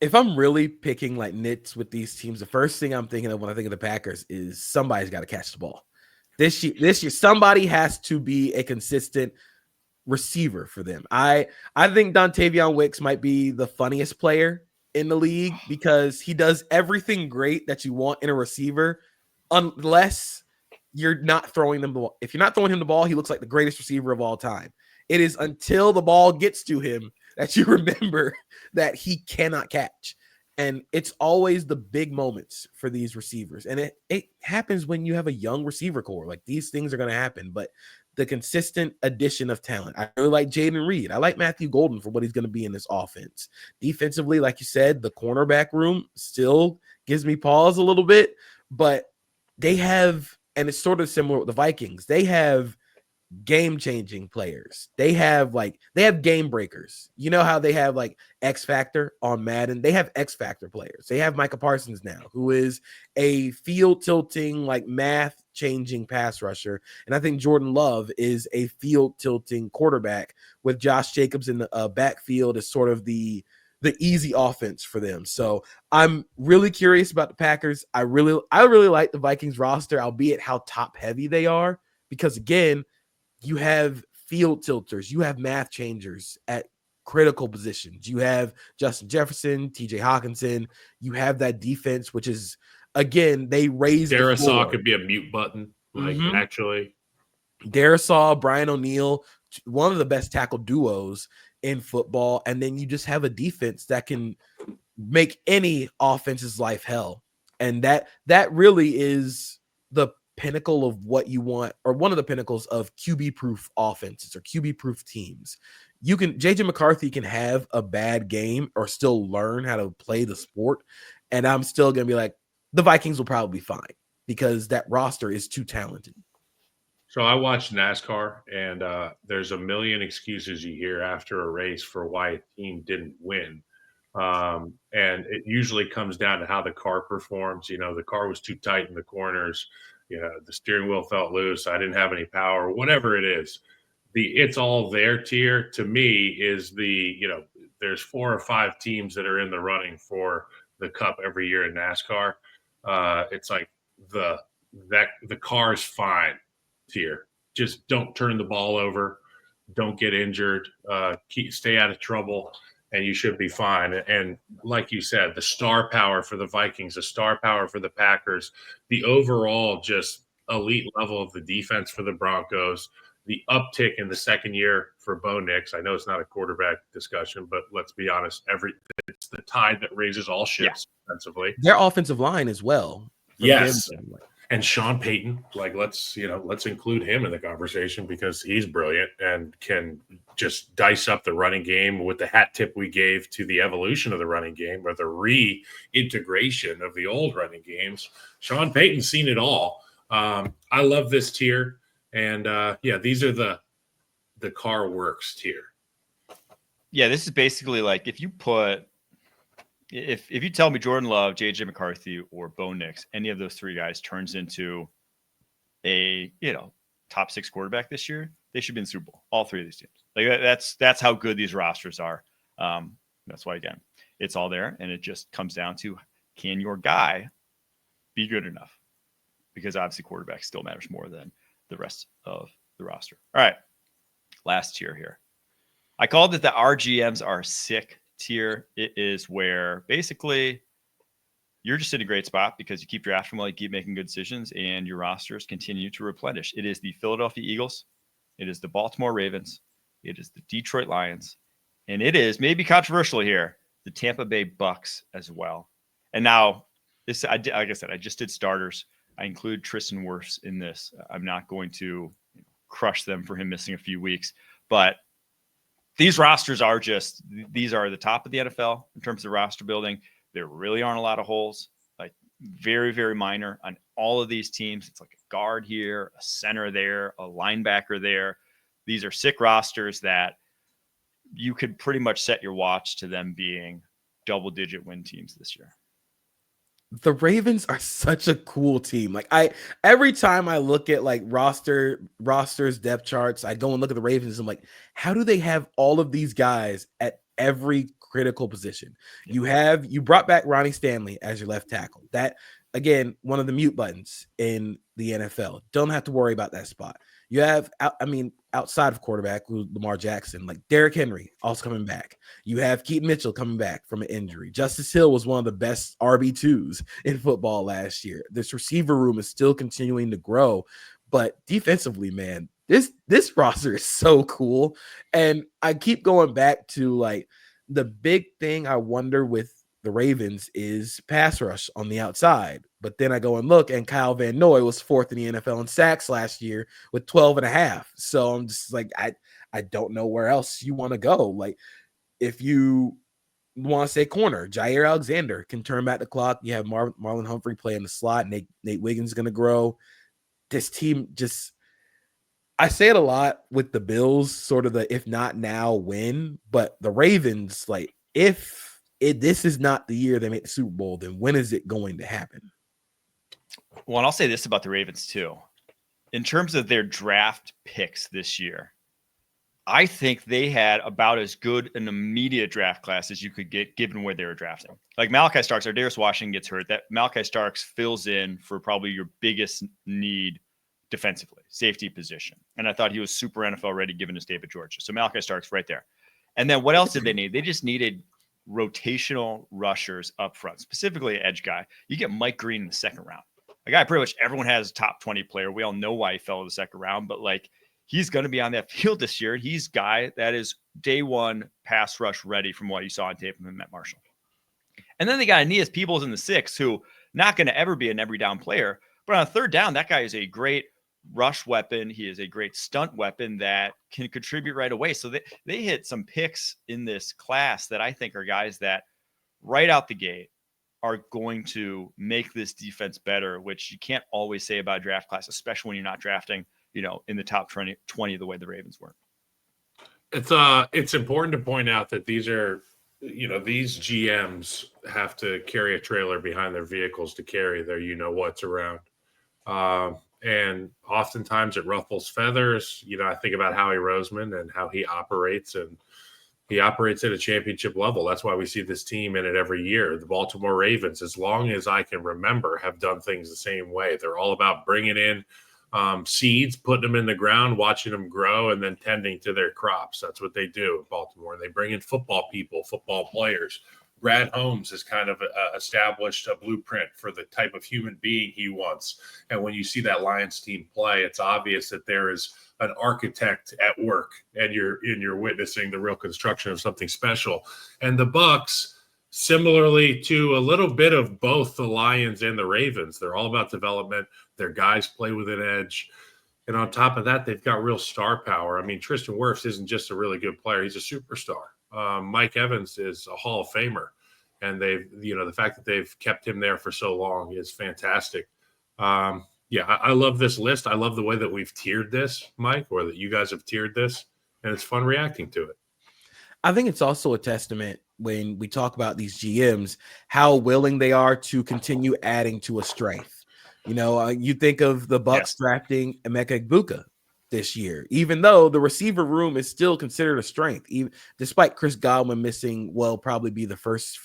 If I'm really picking like nits with these teams, the first thing I'm thinking of when I think of the Packers is somebody's got to catch the ball. This year, somebody has to be a consistent receiver for them. I think Dontavion Wicks might be the funniest player in the league because he does everything great that you want in a receiver, unless you're not throwing them the ball. If you're not throwing him the ball, he looks like the greatest receiver of all time. It is until the ball gets to him that you remember that he cannot catch. And it's always the big moments for these receivers. And it happens when you have a young receiver core. Like, these things are going to happen. But the consistent addition of talent. I really like Jaden Reed. I like Matthew Golden for what he's going to be in this offense. Defensively, like you said, the cornerback room still gives me pause a little bit. But they have, and it's sort of similar with the Vikings, they have game-changing players. They have game breakers. You know how they have like X Factor on Madden? They have X Factor players. They have Micah Parsons now, who is a field-tilting, like math-changing pass rusher. And I think Jordan Love is a field-tilting quarterback with Josh Jacobs in the backfield as sort of the easy offense for them. So I'm really curious about the Packers. I really like the Vikings roster, albeit how top-heavy they are, because again, you have field tilters, you have math changers at critical positions. You have Justin Jefferson, TJ Hawkinson. You have that defense, which is, again, they raised Darisaw could be a mute button, actually. Darisaw, Brian O'Neill, one of the best tackle duos in football. And then you just have a defense that can make any offense's life hell. And that really is the pinnacle of what you want, or one of the pinnacles of QB proof offenses or QB proof teams. JJ McCarthy can have a bad game or still learn how to play the sport. And I'm still going to be like, the Vikings will probably be fine because that roster is too talented. So I watch NASCAR, and there's a million excuses you hear after a race for why a team didn't win. And it usually comes down to how the car performs. You know, the car was too tight in the corners. You know, the steering wheel felt loose. I didn't have any power, whatever it is. It's all there tier to me is there's 4 or 5 teams that are in the running for the cup every year in NASCAR. It's like the car's fine tier. Just don't turn the ball over. Don't get injured. Stay out of trouble. And you should be fine. And like you said, the star power for the Vikings, the star power for the Packers, the overall just elite level of the defense for the Broncos, the uptick in the second year for Bo Nix. I know it's not a quarterback discussion, but let's be honest, it's the tide that raises all ships defensively. Their offensive line as well. Yes. And Sean Payton, let's include him in the conversation because he's brilliant and can just dice up the running game with the hat tip we gave to the evolution of the running game or the reintegration of the old running games. Sean Payton's seen it all. I love this tier. And these are the car works tier. Yeah, this is basically like if you tell me Jordan Love, JJ McCarthy, or Bo Nix, any of those 3 guys turns into a top 6 quarterback this year, they should be in the Super Bowl. All 3 of these teams. Like that's how good these rosters are. That's why, again, it's all there, and it just comes down to, can your guy be good enough? Because obviously quarterback still matters more than the rest of the roster. All right, last tier here. I called it the RGMs are sick tier. It is where basically you're just in a great spot because you keep drafting well, you keep making good decisions, and your rosters continue to replenish. It is the Philadelphia Eagles. It is the Baltimore Ravens. It is the Detroit Lions. And it is, maybe controversial here, the Tampa Bay Bucks as well. And now, like I said, I just did starters. I include Tristan Wirfs in this. I'm not going to crush them for him missing a few weeks. But these rosters are these are the top of the NFL in terms of roster building. There really aren't a lot of holes. Like, very, very minor on all of these teams. It's like a guard here, a center there, a linebacker there. These are sick rosters that you could pretty much set your watch to them being double-digit win teams this year. The Ravens are such a cool team. Like every time I look at like rosters, depth charts, I go and look at the Ravens. I'm like, how do they have all of these guys at every critical position? You brought back Ronnie Stanley as your left tackle. That, again, one of the mute buttons in the NFL. Don't have to worry about that spot. You have, outside of quarterback, Lamar Jackson, like Derrick Henry also coming back. You have Keaton Mitchell coming back from an injury. Justice Hill was one of the best RB2s in football last year. This receiver room is still continuing to grow, but defensively, man, this roster is so cool. And I keep going back to like the big thing I wonder with the Ravens is pass rush on the outside. But then I go and look, and Kyle Van Noy was 4th in the NFL in sacks last year with 12.5. So I'm just like, I don't know where else you want to go. Like, if you want to say corner, Jair Alexander can turn back the clock. You have Marlon Humphrey playing the slot. Nate Wiggins is going to grow. This team just, I say it a lot with the Bills, sort of the if not now, when. But the Ravens, like, this is not the year they make the Super Bowl, then when is it going to happen? Well, and I'll say this about the Ravens too. In terms of their draft picks this year, I think they had about as good an immediate draft class as you could get given where they were drafting. Like Malachi Starks, or Darius Washington gets hurt. That Malachi Starks fills in for probably your biggest need defensively, safety position. And I thought he was super NFL ready given his state of Georgia. So Malachi Starks right there. And then what else did they need? They just needed rotational rushers up front, specifically an edge guy. You get Mike Green in the second round. A guy pretty much everyone has a top 20 player. We all know why he fell in the second round, but like he's going to be on that field this year. He's guy that is day one pass rush ready from what you saw on tape from Matt Marshall. And then they got Aeneas Peebles in the 6, who not going to ever be an every down player, but on a third down, that guy is a great rush weapon. He is a great stunt weapon that can contribute right away. So they hit some picks in this class that I think are guys that right out the gate are going to make this defense better, which you can't always say about a draft class, especially when you're not drafting, in the top 20 the way the Ravens were. It's important to point out that these are, these GMs have to carry a trailer behind their vehicles to carry their, what's around. And oftentimes it ruffles feathers. I think about Howie Roseman and how he operates, and he operates at a championship level. That's why we see this team in it every year. The Baltimore Ravens, as long as I can remember, have done things the same way. They're all about bringing in seeds, putting them in the ground, watching them grow, and then tending to their crops. That's what they do in Baltimore. They bring in football people, football players. Brad Holmes has kind of established a blueprint for the type of human being he wants. And when you see that Lions team play, it's obvious that there is an architect at work, and you're witnessing the real construction of something special. And the Bucs, similarly to a little bit of both the Lions and the Ravens, they're all about development. Their guys play with an edge. And on top of that, they've got real star power. I mean, Tristan Wirfs isn't just a really good player. He's a superstar. Mike Evans is a Hall of Famer. And the fact that they've kept him there for so long is fantastic. I love this list. I love the way that we've tiered this, Mike, or that you guys have tiered this. And it's fun reacting to it. I think it's also a testament when we talk about these GMs, how willing they are to continue adding to a strength. You think of the Bucs drafting Emeka Egbuka this year, even though the receiver room is still considered a strength, even despite Chris Godwin missing probably be the first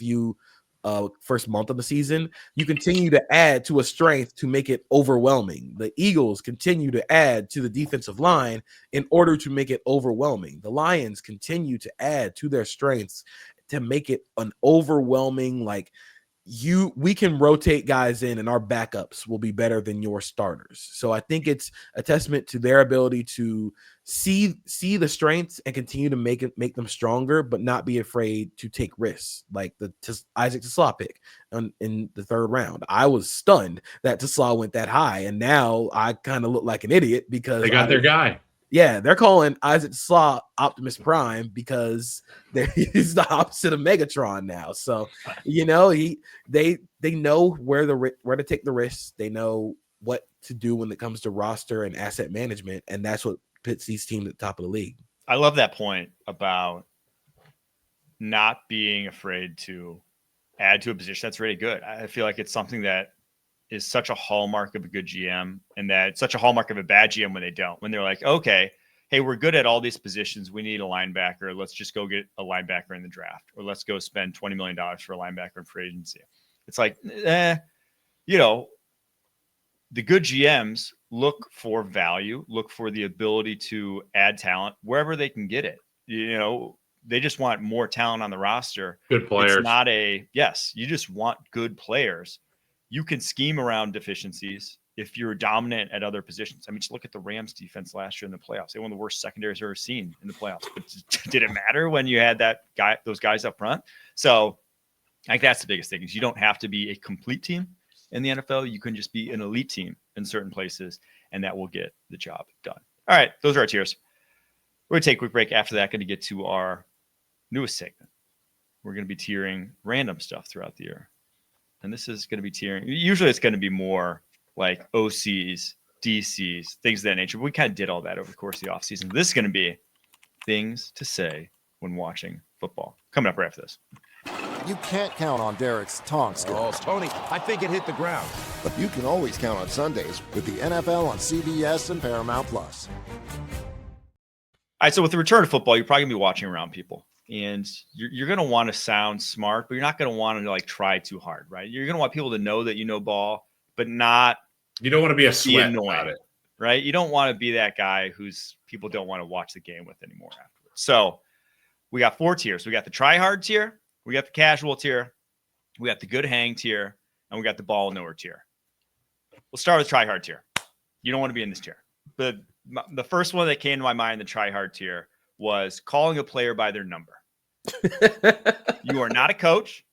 month of the season. You continue to add to a strength to make it overwhelming. The Eagles continue to add to the defensive line in order to make it overwhelming. The Lions continue to add to their strengths to make it an overwhelming, we can rotate guys in and our backups will be better than your starters. So I think it's a testament to their ability to see the strengths and continue to make them stronger, but not be afraid to take risks, like the Isaac TeSlaa pick in the third round. I was stunned that TeSlaa went that high, and now I kind of look like an idiot because they got their guy. Yeah, they're calling Isaac Slaw Optimus Prime because he's the opposite of Megatron now. So, they know where to take the risks. They know what to do when it comes to roster and asset management, and that's what puts these teams at the top of the league. I love that point about not being afraid to add to a position. That's really good. I feel like it's something that is such a hallmark of a good GM, and that it's such a hallmark of a bad GM when they don't. When they're like, okay, hey, we're good at all these positions. We need a linebacker. Let's just go get a linebacker in the draft, or let's go spend $20 million for a linebacker in free agency. It's like, the good GMs look for value, look for the ability to add talent wherever they can get it. They just want more talent on the roster. Good players. It's not you just want good players. You can scheme around deficiencies if you're dominant at other positions. I mean, just look at the Rams defense last year in the playoffs. They were one of the worst secondaries I've ever seen in the playoffs. But did it matter when you had those guys up front? So I think that's the biggest thing is you don't have to be a complete team in the NFL. You can just be an elite team in certain places, and that will get the job done. All right, those are our tiers. We're going to take a quick break. After that, going to get to our newest segment. We're going to be tiering random stuff throughout the year. And this is going to be tiering. Usually it's going to be more like OCs, DCs, things of that nature. But we kind of did all that over the course of the offseason. This is going to be things to say when watching football. Coming up right after this. You can't count on Derek's tong skills. Oh, Tony, I think it hit the ground. But you can always count on Sundays with the NFL on CBS and Paramount Plus. All right, so with the return of football, you're probably going to be watching around people. And you're going to want to sound smart, but you're not going to want to try too hard, right? You're going to want people to know that you know ball, but not. You don't want to be a sweat annoying about it, right? You don't want to be that guy who's people don't want to watch the game with anymore afterwards. So we got 4 tiers. We got the try hard tier, we got the casual tier, we got the good hang tier, and we got the ball nowhere tier. We'll start with try hard tier. You don't want to be in this tier. But the first one that came to my mind, the try hard tier, was calling a player by their number. You are not a coach.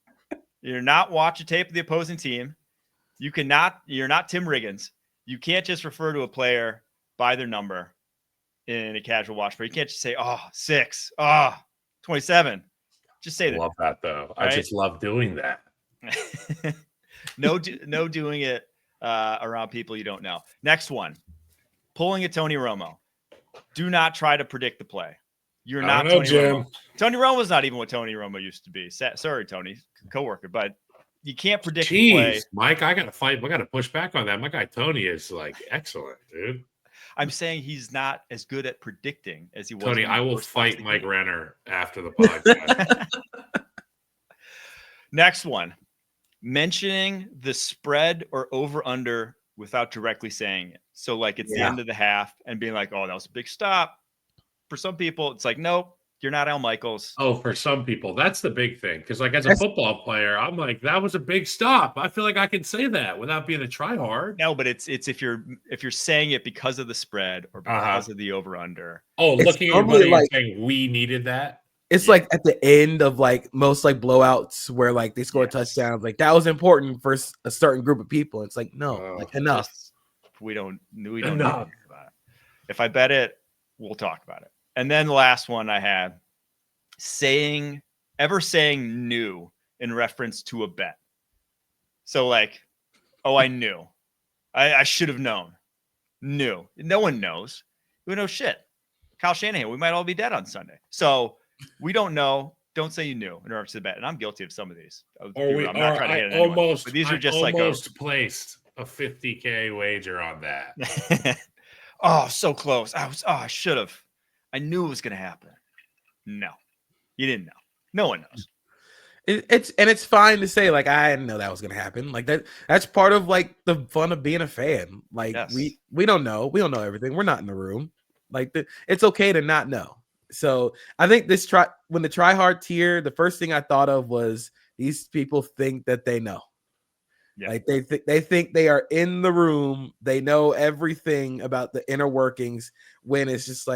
You're not watching tape of the opposing team. You're not Tim Riggins. You can't just refer to a player by their number in a casual watch party. You can't just say, 6, 27. Just say that. Love that though. Right? I just love doing that. No doing it around people you don't know. Next one, pulling a Tony Romo. Do not try to predict the play. You're not Tony Romo. Tony Romo's not even what Tony Romo used to be. Sorry, Tony, coworker, but you can't predict the play. Mike, I gotta fight. I gotta push back on that. My guy Tony is excellent, dude. I'm saying he's not as good at predicting as he was. Tony, I will fight Mike Renner after the podcast. Next one, mentioning the spread or over under without directly saying it. So it's the end of the half and being like, oh, that was a big stop. For some people, it's like, nope, you're not Al Michaels. Oh, for some people, that's the big thing. Because as a football player, I'm like, that was a big stop. I feel like I can say that without being a try hard. No, but it's if you're saying it because of the spread or because of the over under. Oh, it's looking at your money and saying we needed that. It's like at the end of most blowouts where they score touchdowns. That was important for a certain group of people. It's enough. We don't enough. Need to hear about it. If I bet it, we'll talk about it. And then the last one I had, saying new in reference to a bet. So I knew. I should have known. Knew. No one knows. We know shit. Kyle Shanahan, we might all be dead on Sunday. So we don't know. Don't say you knew in reference to the bet. And I'm guilty of some of these. I'm not trying to hit anyone. But these are just almost placed a $50K wager on that. Oh, so close. I should have. I knew it was going to happen. No, you didn't know. No one knows. It's fine to say I didn't know that was going to happen. That's part of the fun of being a fan. Yes. We don't know. We don't know everything. We're not in the room. It's okay to not know. So I think when the try hard tier, the first thing I thought of was these people think that they know. Yeah. They think they are in the room. They know everything about the inner workings when it's just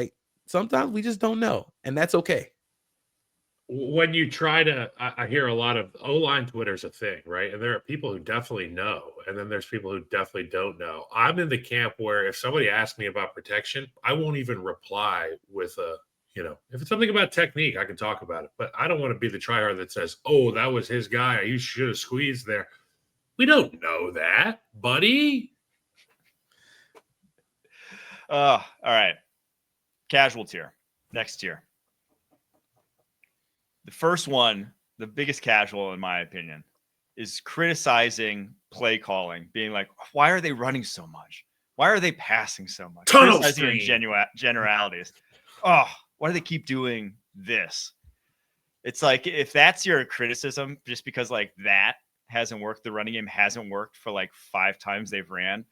sometimes we just don't know. And that's okay. when you try to, I hear a lot of O-line Twitter's a thing, right? And there are people who definitely know, and then there's people who definitely don't know. I'm in the camp where if somebody asks me about protection, I won't even reply with a, if it's something about technique, I can talk about it. But I don't want to be the tryhard that says, "Oh, that was his guy. You should have squeezed there." We don't know that, buddy. All right. Casual tier. Next tier. The first one, the biggest casual, in my opinion, is criticizing play calling, being like, why are they running so much? Why are they passing so much? Tunnel criticizing in generalities. Oh, why do they keep doing this? It's like, if that's your criticism, just because like that hasn't worked, the running game hasn't worked for like 5 times they've ran,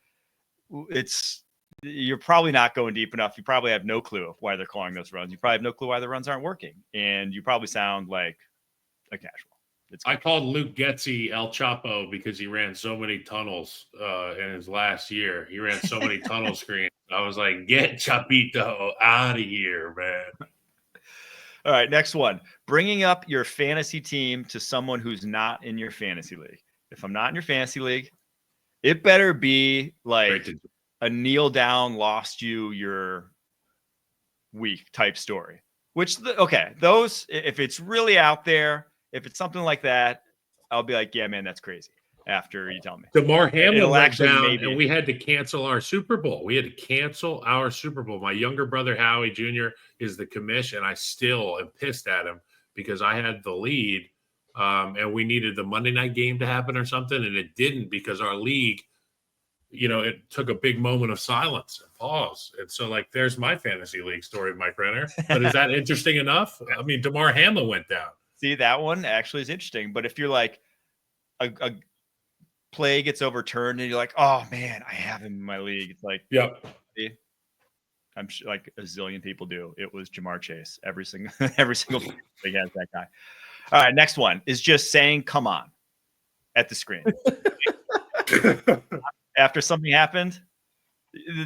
you're probably not going deep enough. You probably have no clue why they're calling those runs. You probably have no clue why the runs aren't working. And you probably sound like a casual. I called Luke Goedeke El Chapo because he ran so many tunnels in his last year. He ran so many tunnel screens. I was like, get Chapito out of here, man. All right, next one. Bringing up your fantasy team to someone who's not in your fantasy league. If I'm not in your fantasy league, it better be like a kneel down, lost you your week type story. Those, if it's really out there, if it's something like that, I'll be like, yeah, man, that's crazy. After you tell me. DeMar Hamlin went down, maybe, and we had to cancel our Super Bowl. My younger brother, Howie Jr., is the commish, and I still am pissed at him because I had the lead, and we needed the Monday night game to happen or something, and it didn't because our league, it took a big moment of silence and pause. And so, like, there's my fantasy league story, Mike Renner. But is that interesting enough? I mean, DeMar Hamlin went down. See, that one actually is interesting. But if you're like a play gets overturned and you're like, oh man, I have him in my league. It's like, yep. I'm sure like a zillion people do. It was Jamar Chase. Every single league has that guy. All right, next one is just saying "come on" at the screen. After something happened,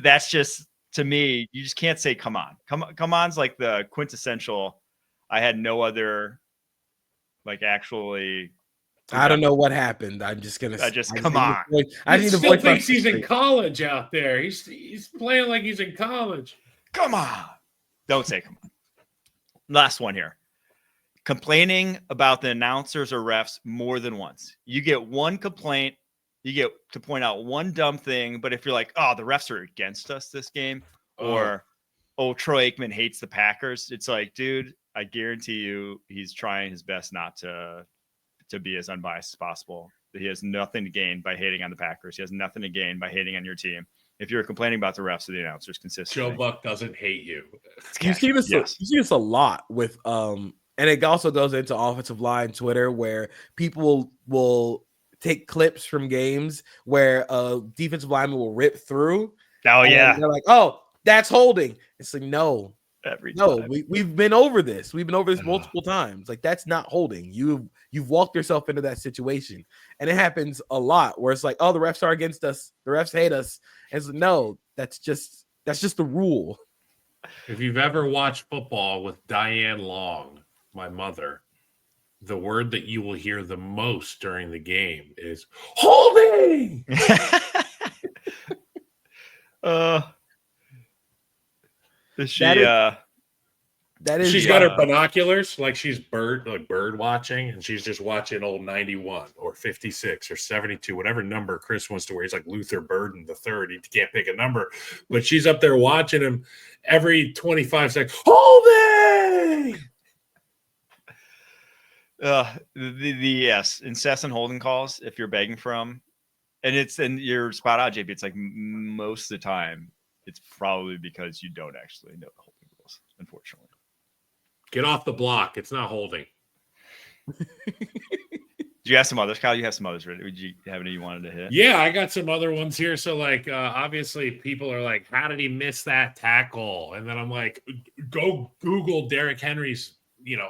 that's just, to me, you just can't say "come on." Come on's like the quintessential. I had no other, like, actually. I don't know what happened. I'm just gonna. Come on. I need to still thinks he's in college out there. He's playing like he's in college. Come on. Don't say come on. Last one here. Complaining about the announcers or refs more than once. You get one complaint. You get to point out one dumb thing. But if you're like, oh, the refs are against us this game, or Troy Aikman hates the Packers, it's like, dude, I guarantee you he's trying his best not to be as unbiased as possible. He has nothing to gain by hating on the Packers. He has nothing to gain by hating on your team. If you're complaining about the refs or the announcers consistently. Joe Buck doesn't hate you. You see this. Yes. You see this a lot with and it also goes into offensive line Twitter, where people will take clips from games where a defensive lineman will rip through. Oh yeah, they're like, oh, that's holding. It's like, no. No, we've been over this. We've been over this multiple times. Like, that's not holding. You've walked yourself into that situation, and it happens a lot where it's like, oh, the refs are against us. The refs hate us. And it's like, no, that's just the rule. If you've ever watched football with Diane Long, my mother, the word that you will hear the most during the game is holding. She's got her binoculars, like she's bird watching, and she's just watching old 91 or 56 or 72, whatever number Chris wants to wear. He's like Luther Burden the third. He can't pick a number, but she's up there watching him every 25 seconds. Holding. Yes, incessant holding calls. If you're begging for them, and you're spot on, JP. It's like most of the time, it's probably because you don't actually know the holding rules, unfortunately. Get off the block. It's not holding. Do you have some others, Kyle? You have some others, right? Would you have any you wanted to hit? Yeah, I got some other ones here. So, like, obviously, people are like, how did he miss that tackle? And then I'm like, go Google Derrick Henry's,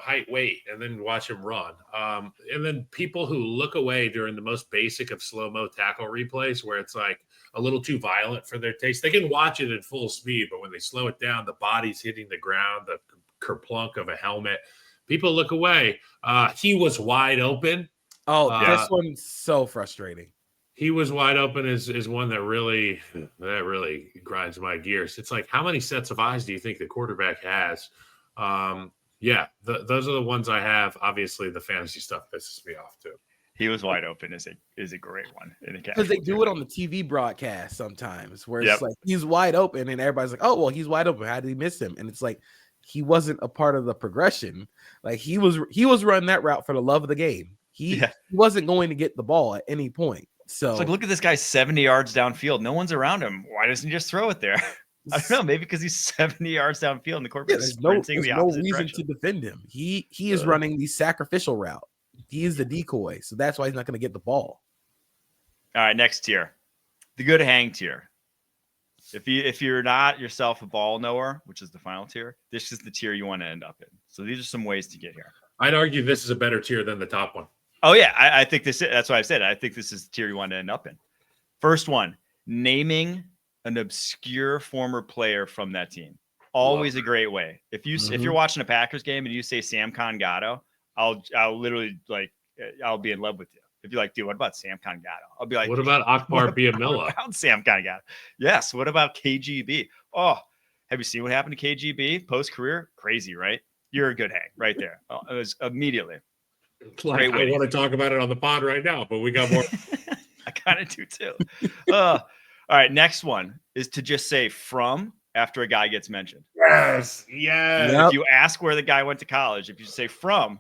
height, weight, and then watch him run. And then people who look away during the most basic of slow-mo tackle replays, where it's like a little too violent for their taste. They can watch it at full speed, but when they slow it down, the body's hitting the ground, the kerplunk of a helmet. People look away. He was wide open. Oh, this one's so frustrating. He was wide open is one that really grinds my gears. It's like, how many sets of eyes do you think the quarterback has? Those are the ones I have. Obviously, the fantasy stuff pisses me off too. He was wide open is a great one. Because they do it on the TV broadcast sometimes where it's like he's wide open and everybody's like, oh, well, he's wide open. How did he miss him? And it's like he wasn't a part of the progression. Like he was running that route for the love of the game. He wasn't going to get the ball at any point. So it's like, look at this guy 70 yards downfield. No one's around him. Why doesn't he just throw it there? I don't know. Maybe because he's 70 yards downfield and the quarterback is sprinting the opposite reason direction. to defend him. He is running the sacrificial route. He is the decoy, so that's why he's not going to get the ball. All right, next tier, the good hang tier. If you're not yourself a ball knower, which is the final tier, this is the tier you want to end up in. So these are some ways to get here. I'd argue this is a better tier than the top one. Oh yeah, I think that's what I said. I think this is the tier you want to end up in. First one, naming an obscure former player from that team. Always a great way. If you're watching a Packers game and you say Sam Congato, I'll literally I'll be in love with you. If you're like, dude, what about Sam Congato? I'll be like, what about Akbar Biamila? What about Sam Congato? Yes. What about KGB? Oh, have you seen what happened to KGB post career? Crazy, right? You're a good hang right there. It was immediately. I want to talk about it on the pod right now, but we got more. I kind of do too. All right. Next one is to just say from after a guy gets mentioned. Yes. If you ask where the guy went to college, if you say from,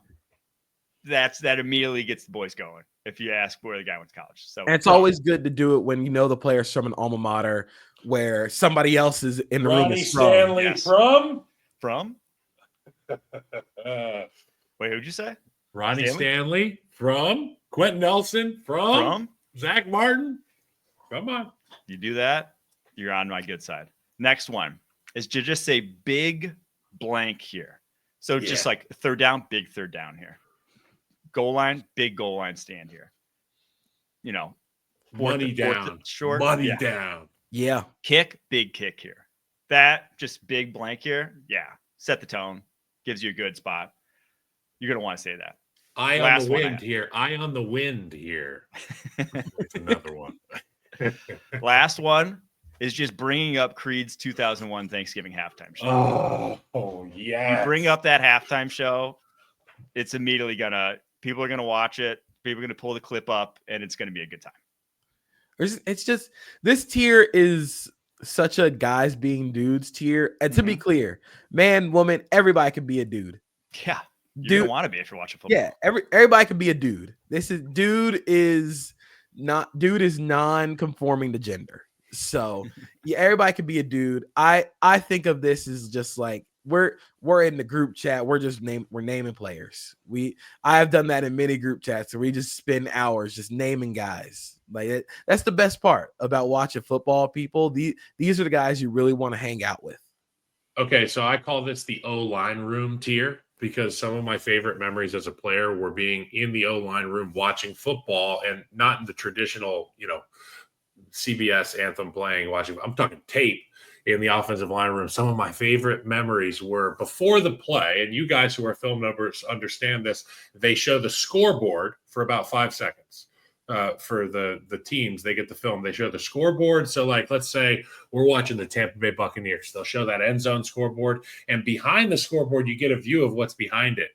that immediately gets the boys going. If you ask where the guy went to college, so and it's always good to do it when you know the player's from an alma mater where somebody else is in the room. Ronnie Stanley from. Wait, who'd you say? Ronnie Stanley from Quentin Nelson from Zach Martin. Come on, you do that, you're on my good side. Next one is to just say big blank here. So just like third down, big third down here. Goal line, big goal line stand here. You know, money down, short, money down. Yeah. Kick, big kick here. That just big blank here. Yeah. Set the tone. Gives you a good spot. You're going to want to say that. Eye on the wind here. Eye on the wind here. It's another one. Last one is just bringing up Creed's 2001 Thanksgiving halftime show. Oh yeah. You bring up that halftime show, it's immediately people are gonna watch it. People are gonna pull the clip up, and it's gonna be a good time. It's just this tier is such a guys being dudes tier. And to be clear, man, woman, everybody can be a dude. Yeah, you don't want to be if you're watching football. Yeah, everybody can be a dude. Dude is non-conforming to gender. So yeah, everybody can be a dude. I think of this as just like we're in the group chat. We're naming players. I have done that in many group chats, and we just spend hours just naming guys. Like that's the best part about watching football. People, these are the guys you really want to hang out with. Okay, so I call this the O-line room tier because some of my favorite memories as a player were being in the O-line room watching football and not in the traditional, CBS anthem watching. I'm talking tape in the offensive line room. Some of my favorite memories were before the play, and you guys who are film numbers understand this. They show the scoreboard for about 5 seconds for the teams. They get the film. They show the scoreboard. So, like, let's say we're watching the Tampa Bay Buccaneers. They'll show that end zone scoreboard, and behind the scoreboard, you get a view of what's behind it.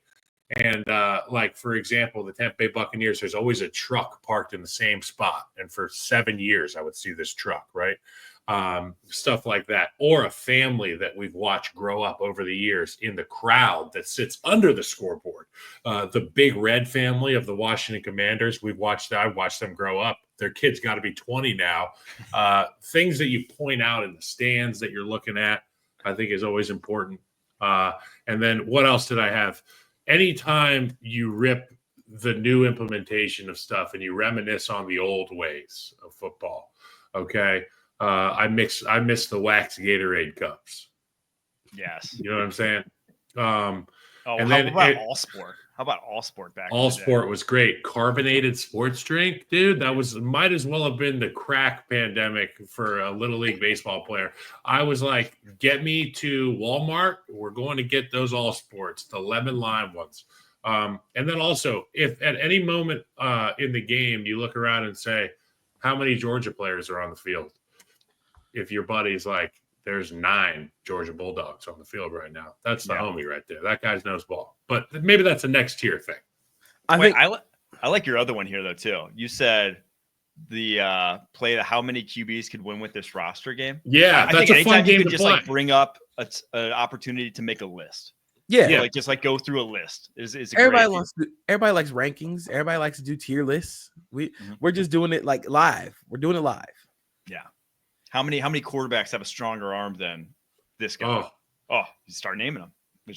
And like, for example, the Tampa Bay Buccaneers, there's always a truck parked in the same spot. And for 7 years, I would see this truck, right? Stuff like that. Or a family that we've watched grow up over the years in the crowd that sits under the scoreboard. The Big Red family of the Washington Commanders, I watched them grow up. Their kids got to be 20 now. Things that you point out in the stands that you're looking at, I think is always important. And then what else did I have? Anytime you rip the new implementation of stuff and you reminisce on the old ways of football, okay? I miss the wax Gatorade cups. Yes. You know what I'm saying? How about All Sport? How about All Sport back? All in the day? Sport was great. Carbonated sports drink, dude. That might as well have been the crack pandemic for a Little League baseball player. I was like, get me to Walmart. We're going to get those All Sports, the lemon lime ones. And then also, if at any moment in the game you look around and say, how many Georgia players are on the field? If your buddy's like, there's 9 Georgia Bulldogs on the field right now. That's the homie right there. That guy's knows ball. But maybe that's a next tier thing. I like your other one here though too. You said the play the how many QBs could win with this roster game. Yeah, I that's think a fun anytime you game could to just play. like bring up an opportunity to make a list. Yeah. Like just like go through a list is Everybody great. everybody likes rankings. Everybody likes to do tier lists. We're just doing it like live. We're doing it live. Yeah. How many quarterbacks have a stronger arm than this guy? Oh, you start naming them.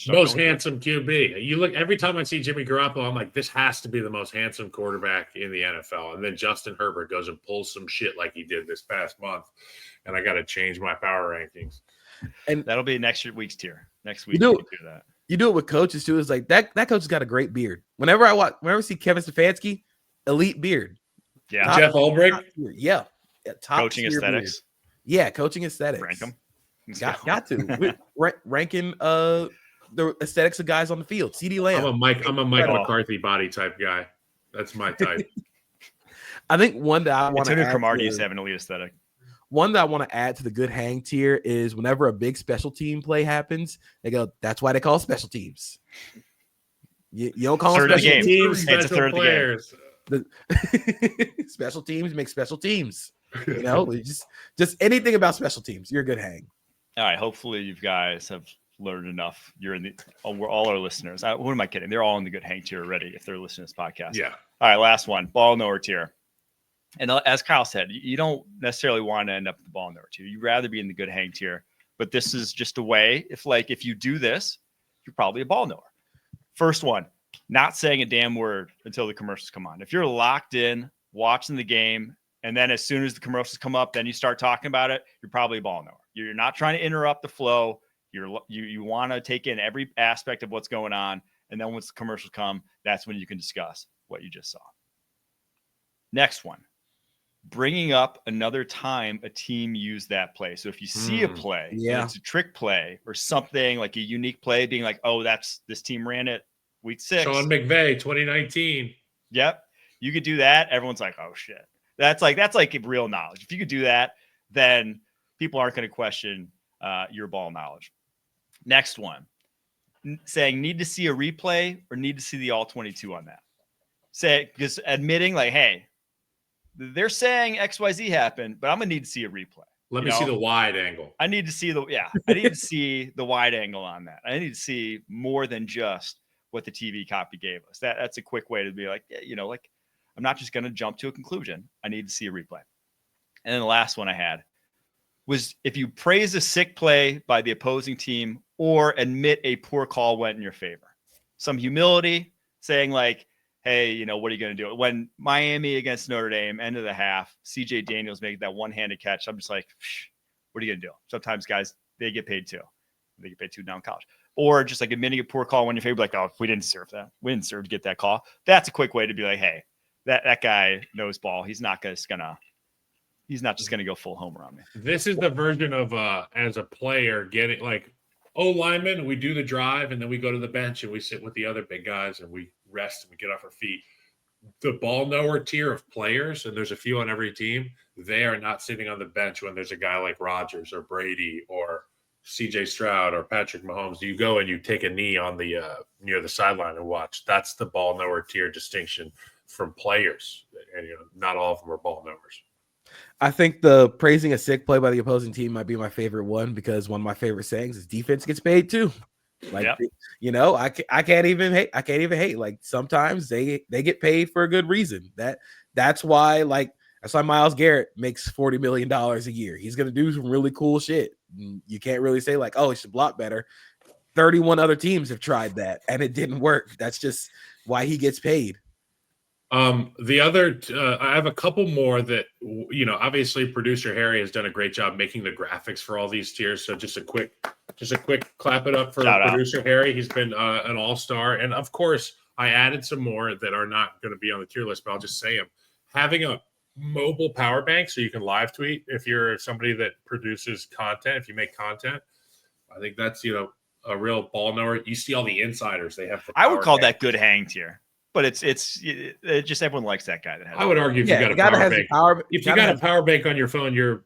Most handsome QB. You look every time I see Jimmy Garoppolo, I'm like, this has to be the most handsome quarterback in the NFL. And then Justin Herbert goes and pulls some shit like he did this past month, and I got to change my power rankings. And that'll be next week's tier. Next week, you do that. You do it with coaches too. It's like that coach has got a great beard. Whenever I see Kevin Stefanski, elite beard. Yeah, Jeff Ulbrich. Yeah, top coaching aesthetics. Beard. Yeah, coaching aesthetics. Rank them. Got to ranking the aesthetics of guys on the field. CD Lamb. I'm a Mike McCarthy body type guy. That's my type. I think one that I want to Antonio Cromartie used to have an elite aesthetic. One that I want to add to the good hang tier is whenever a big special team play happens, they go, that's why they call special teams. You don't call them special teams. It's a third of the game. Special teams make special teams. You know, just anything about special teams. You're a good hang. All right. Hopefully you guys have learned enough. You're in the we're all our listeners. Who am I kidding? They're all in the good hang tier already if they're listening to this podcast. Yeah. All right. Last one. Ball knower tier. And as Kyle said, you don't necessarily want to end up at the ball knower tier. You'd rather be in the good hang tier. But this is just a way. If you do this, you're probably a ball knower. First one, not saying a damn word until the commercials come on. If you're locked in, watching the game, and then as soon as the commercials come up, then you start talking about it, you're probably a ball knower. You're not trying to interrupt the flow. You want to take in every aspect of what's going on. And then once the commercials come, that's when you can discuss what you just saw. Next one. Bringing up another time a team used that play. So if you see a play, it's a trick play or something like a unique play, being like, oh, this team ran it week 6. Sean McVay, 2019. Yep. You could do that. Everyone's like, oh shit. That's like real knowledge. If you could do that, then people aren't going to question your ball knowledge. Next one, saying need to see a replay or need to see the all 22 on that. Say, because admitting like, hey, they're saying XYZ happened, but I'm gonna need to see a replay. Let me see the wide angle. I need to see I need to see the wide angle on that. I need to see more than just what the TV copy gave us. That's a quick way to be like, like I'm not just gonna jump to a conclusion. I need to see a replay. And then the last one I had was if you praise a sick play by the opposing team or admit a poor call went in your favor. Some humility, saying like, hey, what are you going to do? When Miami against Notre Dame, end of the half, CJ Daniels making that one-handed catch, I'm just like, what are you going to do? Sometimes guys, they get paid too. They get paid too now in college. Or just like admitting a poor call when your favor, like, oh, we didn't deserve that. We didn't deserve to get that call. That's a quick way to be like, hey, that guy knows ball. He's not just going to go full homer on me. This is the version of as a player getting like, lineman, we do the drive and then we go to the bench and we sit with the other big guys and we rest and we get off our feet. The ball knower tier of players, and there's a few on every team, they are not sitting on the bench when there's a guy like Rodgers or Brady or CJ Stroud or Patrick Mahomes. You go and you take a knee on the near the sideline and watch. That's the ball knower tier distinction from players. And not all of them are ball knowers. I think the praising a sick play by the opposing team might be my favorite one because one of my favorite sayings is defense gets paid too. Like, I can't even hate. Like sometimes they get paid for a good reason. That's why Myles Garrett makes $40 million a year. He's going to do some really cool shit. You can't really say like, oh, he should block better. 31 other teams have tried that and it didn't work. That's just why he gets paid. The other, I have a couple more that, obviously producer Harry has done a great job making the graphics for all these tiers. So just a quick clap it up for producer Harry. He's been an all-star. And of course, I added some more that are not going to be on the tier list, but I'll just say them. Having a mobile power bank so you can live tweet if you're somebody that produces content, if you make content, I think that's, a real ball knower. You see all the insiders, they have the I would call bank. that good hang tier, but it's just everyone likes that guy that has I would argue if you got a power bank, if you got a power bank on your phone, you're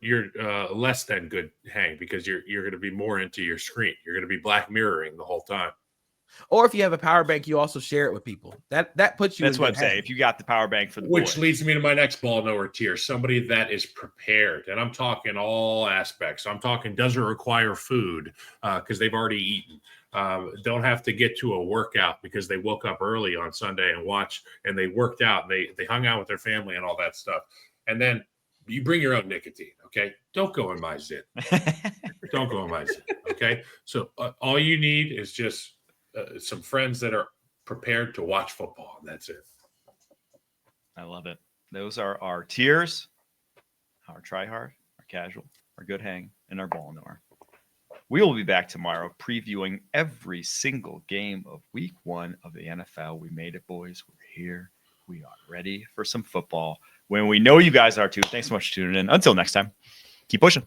less than good hang because you're going to be more into your screen. You're going to be black mirroring the whole time. Or if you have a power bank, you also share it with people. That puts you. That's in what I'm good saying. hang. If you got the power bank for the Which boys. leads me to my next ball knower tier, somebody that is prepared. And I'm talking all aspects. I'm talking doesn't require food because they've already eaten. Don't have to get to a workout because they woke up early on Sunday and watched and they worked out. And they hung out with their family and all that stuff. And then you bring your own nicotine, okay? Don't go in my zit. Don't go in my zit, okay? So all you need is just some friends that are prepared to watch football, and that's it. I love it. Those are our tiers, our try hard, our casual, our good hang, and our ball knower. We will be back tomorrow previewing every single game of week 1 of the NFL. We made it, boys. We're here. We are ready for some football when we know you guys are too. Thanks so much for tuning in. Until next time, keep pushing.